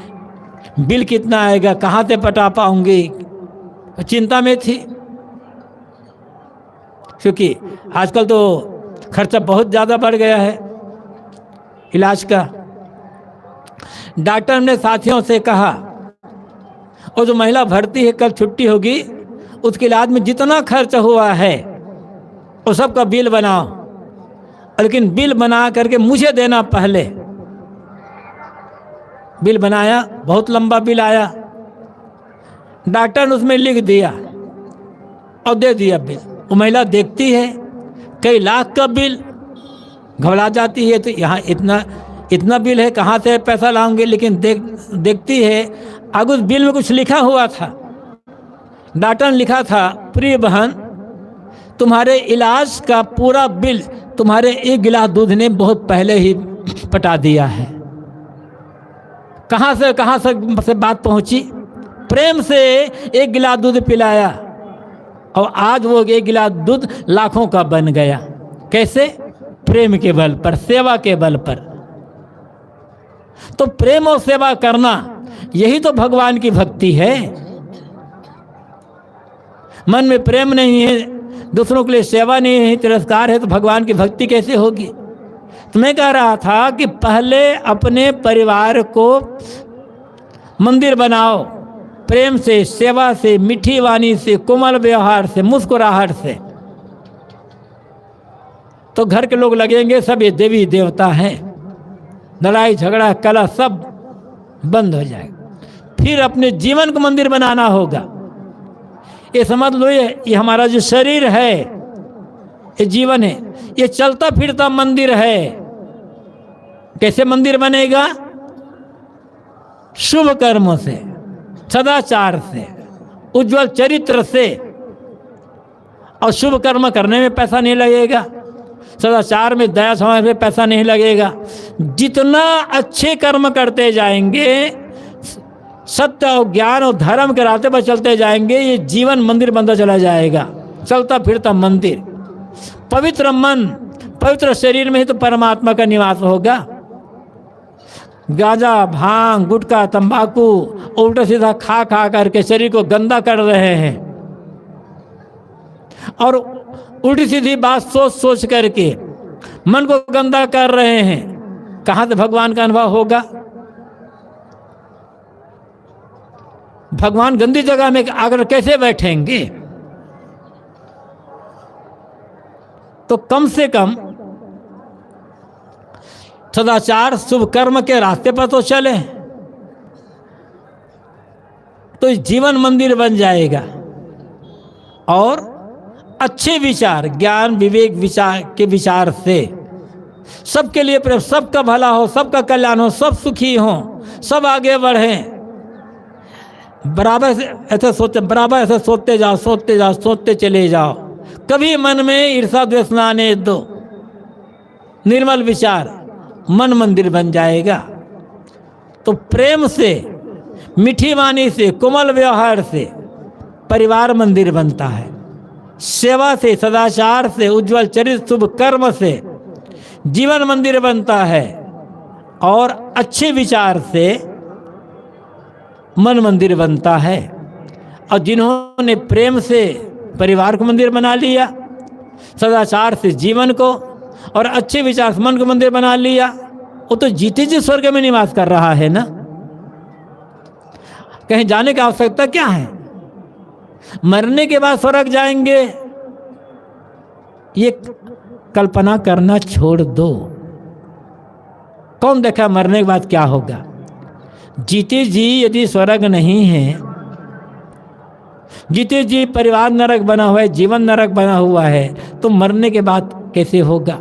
बिल कितना आएगा, कहाँ से पटा पाऊंगी। चिंता में थी, क्योंकि आजकल तो खर्चा बहुत ज़्यादा बढ़ गया है इलाज का। डॉक्टर ने साथियों से कहा और जो महिला भर्ती है कल छुट्टी होगी, उसके इलाज में जितना खर्च हुआ है वो सबका बिल बनाओ, लेकिन बिल बना करके मुझे देना पहले। बिल बनाया, बहुत लंबा बिल आया। डॉक्टर ने उसमें लिख दिया और दे दिया बिल। वो महिला देखती है कई लाख का बिल, घबरा जाती है, तो यहाँ इतना बिल है, कहाँ से पैसा लाऊंगी। लेकिन देखती है आगे उस बिल में कुछ लिखा हुआ था। डॉक्टर ने लिखा था, प्रिय बहन, तुम्हारे इलाज का पूरा बिल तुम्हारे 1 गिलास दूध ने बहुत पहले ही पटा दिया है। कहाँ से बात पहुंची, प्रेम से 1 गिलास दूध पिलाया और आज वो 1 गिलास दूध लाखों का बन गया। कैसे? प्रेम के बल पर, सेवा के बल पर। तो प्रेम और सेवा करना, यही तो भगवान की भक्ति है। मन में प्रेम नहीं है, दूसरों के लिए सेवा नहीं है, तिरस्कार है, तो भगवान की भक्ति कैसे होगी। तो मैं कह रहा था कि पहले अपने परिवार को मंदिर बनाओ, प्रेम से, सेवा से, मीठी वाणी से, कोमल व्यवहार से, मुस्कुराहट से, तो घर के लोग लगेंगे सब ये देवी देवता हैं। लड़ाई झगड़ा कलह सब बंद हो जाएगा। फिर अपने जीवन को मंदिर बनाना होगा। ये समझ लो, ये हमारा जो शरीर है, ये जीवन है, ये चलता फिरता मंदिर है। कैसे मंदिर बनेगा? शुभ कर्मों से, सदाचार से, उज्जवल चरित्र से। और शुभ कर्म करने में पैसा नहीं लगेगा, सदाचार में, दया समाज में पैसा नहीं लगेगा। जितना अच्छे कर्म करते जाएंगे, सत्य और ज्ञान और धर्म के रास्ते पर चलते जाएंगे, ये जीवन मंदिर बनता चला जाएगा। चलता फिरता मंदिर। पवित्र मन, पवित्र शरीर में ही तो परमात्मा का निवास होगा। गांजा, भांग, गुटखा, तंबाकू उल्टा सीधा खा करके शरीर को गंदा कर रहे हैं, और उल्टी सीधी बात सोच करके मन को गंदा कर रहे हैं। कहाँ से भगवान का अनुभव होगा? भगवान गंदी जगह में आकर कैसे बैठेंगे? तो कम से कम सदाचार, शुभ कर्म के रास्ते पर तो चले। तो जीवन मंदिर बन जाएगा। और अच्छे विचार, ज्ञान विवेक विचार के विचार से सबके लिए प्रेम, सबका भला हो, सबका कल्याण हो, सब सुखी हो, सब आगे बढ़ें, बराबर ऐसे सोचते, बराबर ऐसे सोचते जाओ, सोचते जाओ, सोचते चले जाओ। कभी मन में ईर्षा द्वेष ना आने दो। निर्मल विचार, मन मंदिर बन जाएगा। तो प्रेम से, मीठी वाणी से, कोमल व्यवहार से परिवार मंदिर बनता है। सेवा से, सदाचार से, उज्जवल चरित्र, शुभ कर्म से जीवन मंदिर बनता है। और अच्छे विचार से मन मंदिर बनता है। और जिन्होंने प्रेम से परिवार को मंदिर बना लिया, सदाचार से जीवन को, और अच्छे विचार से मन को मंदिर बना लिया, वो तो जीते जी स्वर्ग में निवास कर रहा है ना। कहीं जाने की आवश्यकता क्या है? मरने के बाद स्वर्ग जाएंगे, ये कल्पना करना छोड़ दो। कौन देखा मरने के बाद क्या होगा? जीते जी यदि स्वर्ग नहीं है, जीते जी परिवार नरक बना हुआ है, जीवन नरक बना हुआ है, तो मरने के बाद कैसे होगा?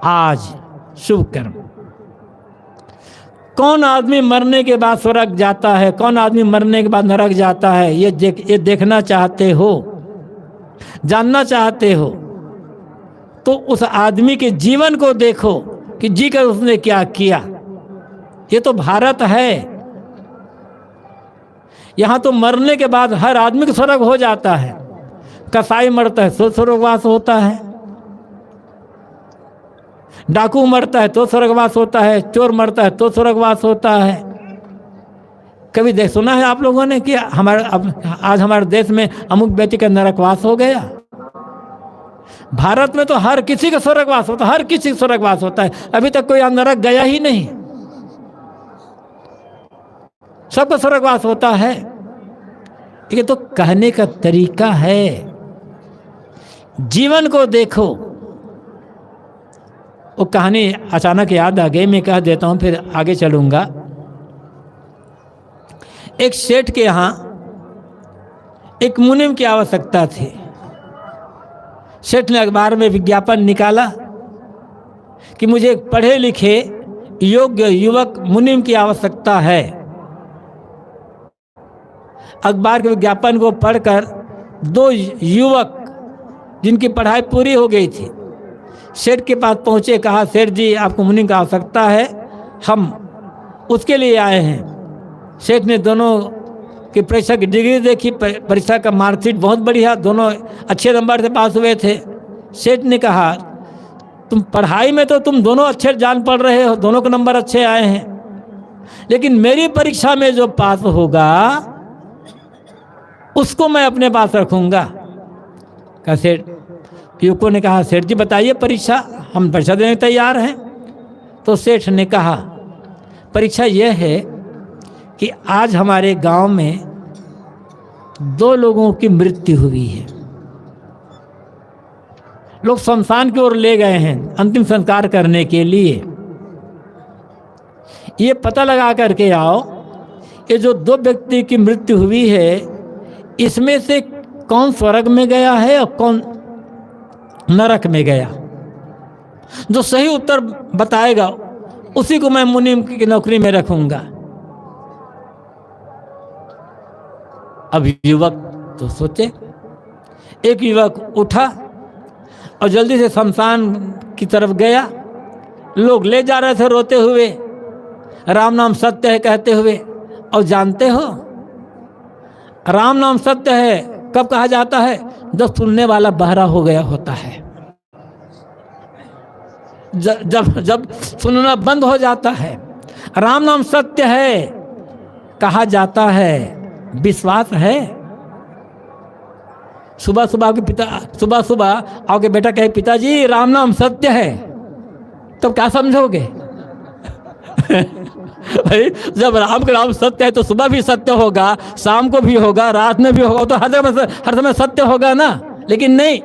आज शुभ कर्म। कौन आदमी मरने के बाद स्वर्ग जाता है, कौन आदमी मरने के बाद नरक जाता है, ये देखना चाहते हो, जानना चाहते हो, तो उस आदमी के जीवन को देखो कि जी कर उसने क्या किया। ये तो भारत है, यहाँ तो मरने के बाद हर आदमी को स्वर्ग हो जाता है। कसाई मरता है तो स्वर्गवास होता है, डाकू मरता है तो स्वर्गवास होता है, चोर मरता है तो स्वर्गवास होता है। कभी सुना है आप लोगों ने कि आज हमारे देश में अमुक व्यक्ति का नरकवास हो गया? भारत में तो हर किसी का स्वर्गवास होता है, हर किसी का स्वर्गवास होता है। अभी तक कोई नरक गया ही नहीं, सबका स्वर्गवास होता है। ये तो कहने का तरीका है। जीवन को देखो। वो कहानी अचानक याद आ गई, मैं कह देता हूँ फिर आगे चलूँगा। एक सेठ के यहाँ एक मुनीम की आवश्यकता थी। सेठ ने अखबार में विज्ञापन निकाला कि मुझे पढ़े लिखे योग्य युवक मुनीम की आवश्यकता है। अखबार के विज्ञापन को पढ़कर दो युवक जिनकी पढ़ाई पूरी हो गई थी सेठ के पास पहुँचे। कहा, सेठ जी आपको मुनीम की आवश्यकता है, हम उसके लिए आए हैं। सेठ ने दोनों की परीक्षा की डिग्री देखी, परीक्षा का मार्कशीट बहुत बढ़िया, दोनों अच्छे नंबर से पास हुए थे। सेठ ने कहा, तुम पढ़ाई में तो तुम दोनों अच्छे जान पढ़ रहे हो, दोनों के नंबर अच्छे आए हैं, लेकिन मेरी परीक्षा में जो पास होगा उसको मैं अपने पास रखूंगा। कहा सेठ, युवकों ने कहा, सेठ जी बताइए परीक्षा, हम परीक्षा देने तैयार हैं। तो सेठ ने कहा, परीक्षा यह है कि आज हमारे गांव में 2 लोगों की मृत्यु हुई है। लोग शमशान की ओर ले गए हैं अंतिम संस्कार करने के लिए। ये पता लगा करके आओ, ये जो 2 व्यक्ति की मृत्यु हुई है, इसमें से कौन स्वर्ग में गया है और कौन नरक में गया। जो सही उत्तर बताएगा उसी को मैं मुनीम की नौकरी में रखूंगा। अब युवक तो सोचे। एक युवक उठा और जल्दी से शमशान की तरफ गया। लोग ले जा रहे थे रोते हुए, राम नाम सत्य है कहते हुए। और जानते हो, राम नाम सत्य है कब कहा जाता है? जब सुनने वाला बहरा हो गया होता है। जब सुनना बंद हो जाता है। राम नाम सत्य है कहा जाता है, विश्वास है। सुबह सुबह आओगे बेटा कहे, पिताजी राम नाम सत्य है, तब क्या समझोगे? भाई जब राम का नाम सत्य है तो सुबह भी सत्य होगा, शाम को भी होगा, रात में भी होगा, तो हर समय सत्य होगा ना। लेकिन नहीं,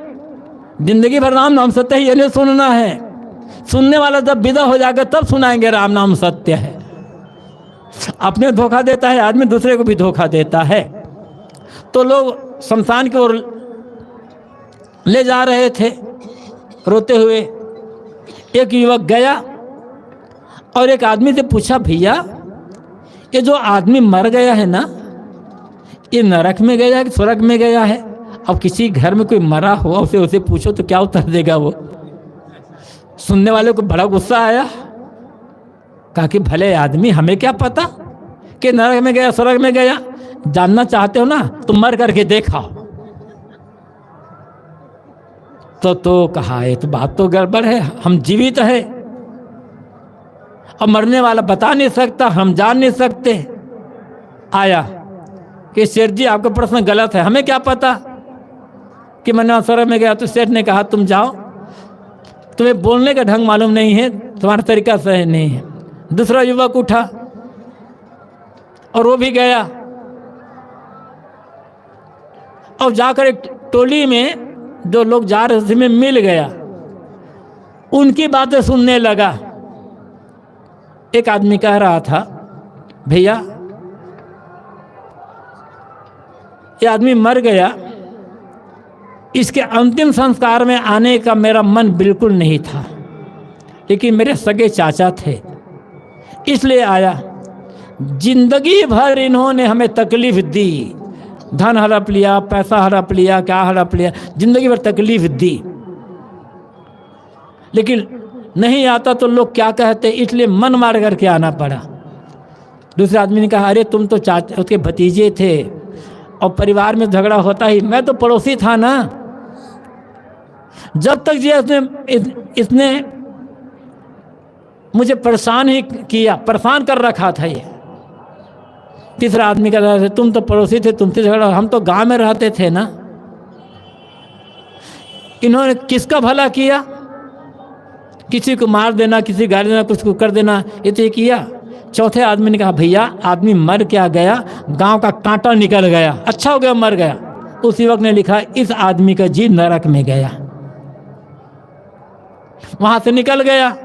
जिंदगी भर राम नाम सत्य है ये नहीं सुनना है। सुनने वाला जब विदा हो जाएगा तब सुनाएंगे राम नाम सत्य है। अपने धोखा देता है आदमी, दूसरे को भी धोखा देता है। तो लोग शमशान की ओर ले जा रहे थे रोते हुए। एक युवक गया और एक आदमी से पूछा, भैया ये जो आदमी मर गया है ना, ये नरक में गया है कि स्वर्ग में गया है? अब किसी घर में कोई मरा हुआ उसे पूछो तो क्या उत्तर देगा वो? सुनने वाले को बड़ा गुस्सा आया। कहा कि भले आदमी, हमें क्या पता कि नरक में गया स्वर्ग में गया? जानना चाहते हो ना तो मर करके देखा। तो कहा ये तो बात तो गड़बड़ है, हम जीवित है और मरने वाला बता नहीं सकता, हम जान नहीं सकते। आया कि सेठ जी आपका प्रश्न गलत है, हमें क्या पता कि मैंने स्वर्ग में गया? तो सेठ ने कहा तुम जाओ, तुम्हें बोलने का ढंग मालूम नहीं है, तुम्हारा तरीका सही नहीं है। दूसरा युवक उठा और वो भी गया और जाकर एक टोली में जो लोग जा रहे थे में मिल गया, उनकी बातें सुनने लगा। एक आदमी कह रहा था, भैया ये आदमी मर गया, इसके अंतिम संस्कार में आने का मेरा मन बिल्कुल नहीं था, लेकिन मेरे सगे चाचा थे इसलिए आया। जिंदगी भर इन्होंने हमें तकलीफ दी, धन हड़प लिया, पैसा हड़प लिया, क्या हड़प लिया, जिंदगी भर तकलीफ दी, लेकिन नहीं आता तो लोग क्या कहते, इसलिए मन मार करके आना पड़ा। दूसरे आदमी ने कहा, अरे तुम तो चाचा उसके भतीजे थे और परिवार में झगड़ा होता ही, मैं तो पड़ोसी था ना। जब तक जी इसने मुझे परेशान ही किया, परेशान कर रखा था ये। तीसरा आदमी कह रहा था, तुम तो पड़ोसी थे, तुमसे झगड़ा, हम तो गांव में रहते थे ना। इन्होंने किसका भला किया? किसी को मार देना, किसी गाली देना, कुछ को कर देना, ये तो ये किया। चौथे आदमी ने कहा, भैया आदमी मर क्या गया, गांव का कांटा निकल गया, अच्छा हो गया मर गया। उस युवक ने लिखा, इस आदमी का जी नरक में गया, वहां से निकल गया।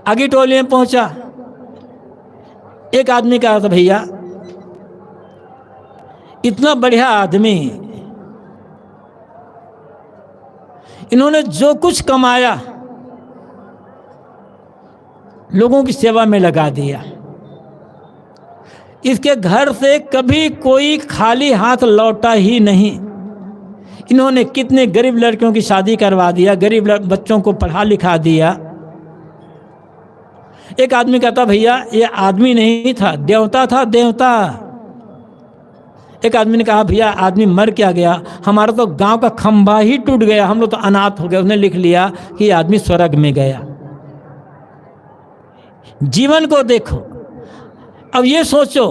आगे टोली में पहुंचा, एक आदमी कहा था, भैया इतना बढ़िया आदमी, इन्होंने जो कुछ कमाया लोगों की सेवा में लगा दिया, इसके घर से कभी कोई खाली हाथ लौटा ही नहीं। इन्होंने कितने गरीब लड़कियों की शादी करवा दिया, गरीब बच्चों को पढ़ा लिखा दिया। एक आदमी कहता, भैया ये आदमी नहीं था, देवता था, देवता। एक आदमी ने कहा, भैया आदमी मर क्या गया, हमारा तो गांव का खंभा ही टूट गया, हम लोग तो अनाथ हो गए। उसने लिख लिया कि ये आदमी स्वर्ग में गया। जीवन को देखो, अब ये सोचो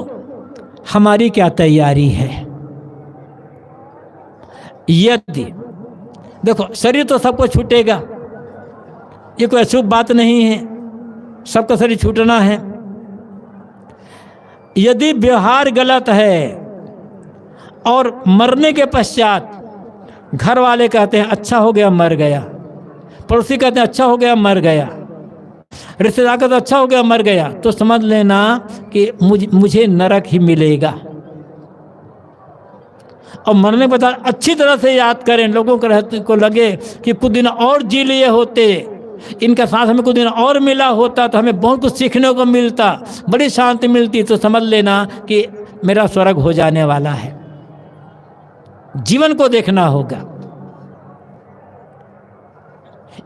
हमारी क्या तैयारी है। यदि देखो शरीर तो सबको छूटेगा, ये कोई अशुभ बात नहीं है, सबका शरीर छूटना है। यदि व्यवहार गलत है और मरने के पश्चात घर वाले कहते हैं अच्छा हो गया मर गया, पड़ोसी कहते हैं अच्छा हो गया मर गया, रिश्तेदार कहते अच्छा हो गया मर गया, तो समझ लेना कि मुझे नरक ही मिलेगा। और मरने के बाद अच्छी तरह से याद करें, लोगों को लगे कि कुछ दिन और जी लिए होते, इनके साथ हमें कुछ दिन और मिला होता तो हमें बहुत कुछ सीखने को मिलता, बड़ी शांति मिलती, तो समझ लेना कि मेरा स्वर्ग हो जाने वाला है। जीवन को देखना होगा।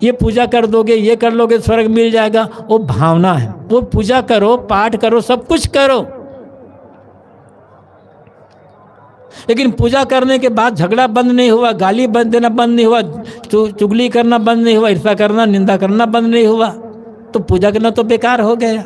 ये पूजा कर दोगे, ये कर लोगे, स्वर्ग मिल जाएगा, वो भावना है। वो पूजा करो, पाठ करो, सब कुछ करो, लेकिन पूजा करने के बाद झगड़ा बंद नहीं हुआ, गाली देना बंद नहीं हुआ, चुगली करना बंद नहीं हुआ, ईर्ष्या करना, निंदा करना बंद नहीं हुआ, तो पूजा करना तो बेकार हो गया।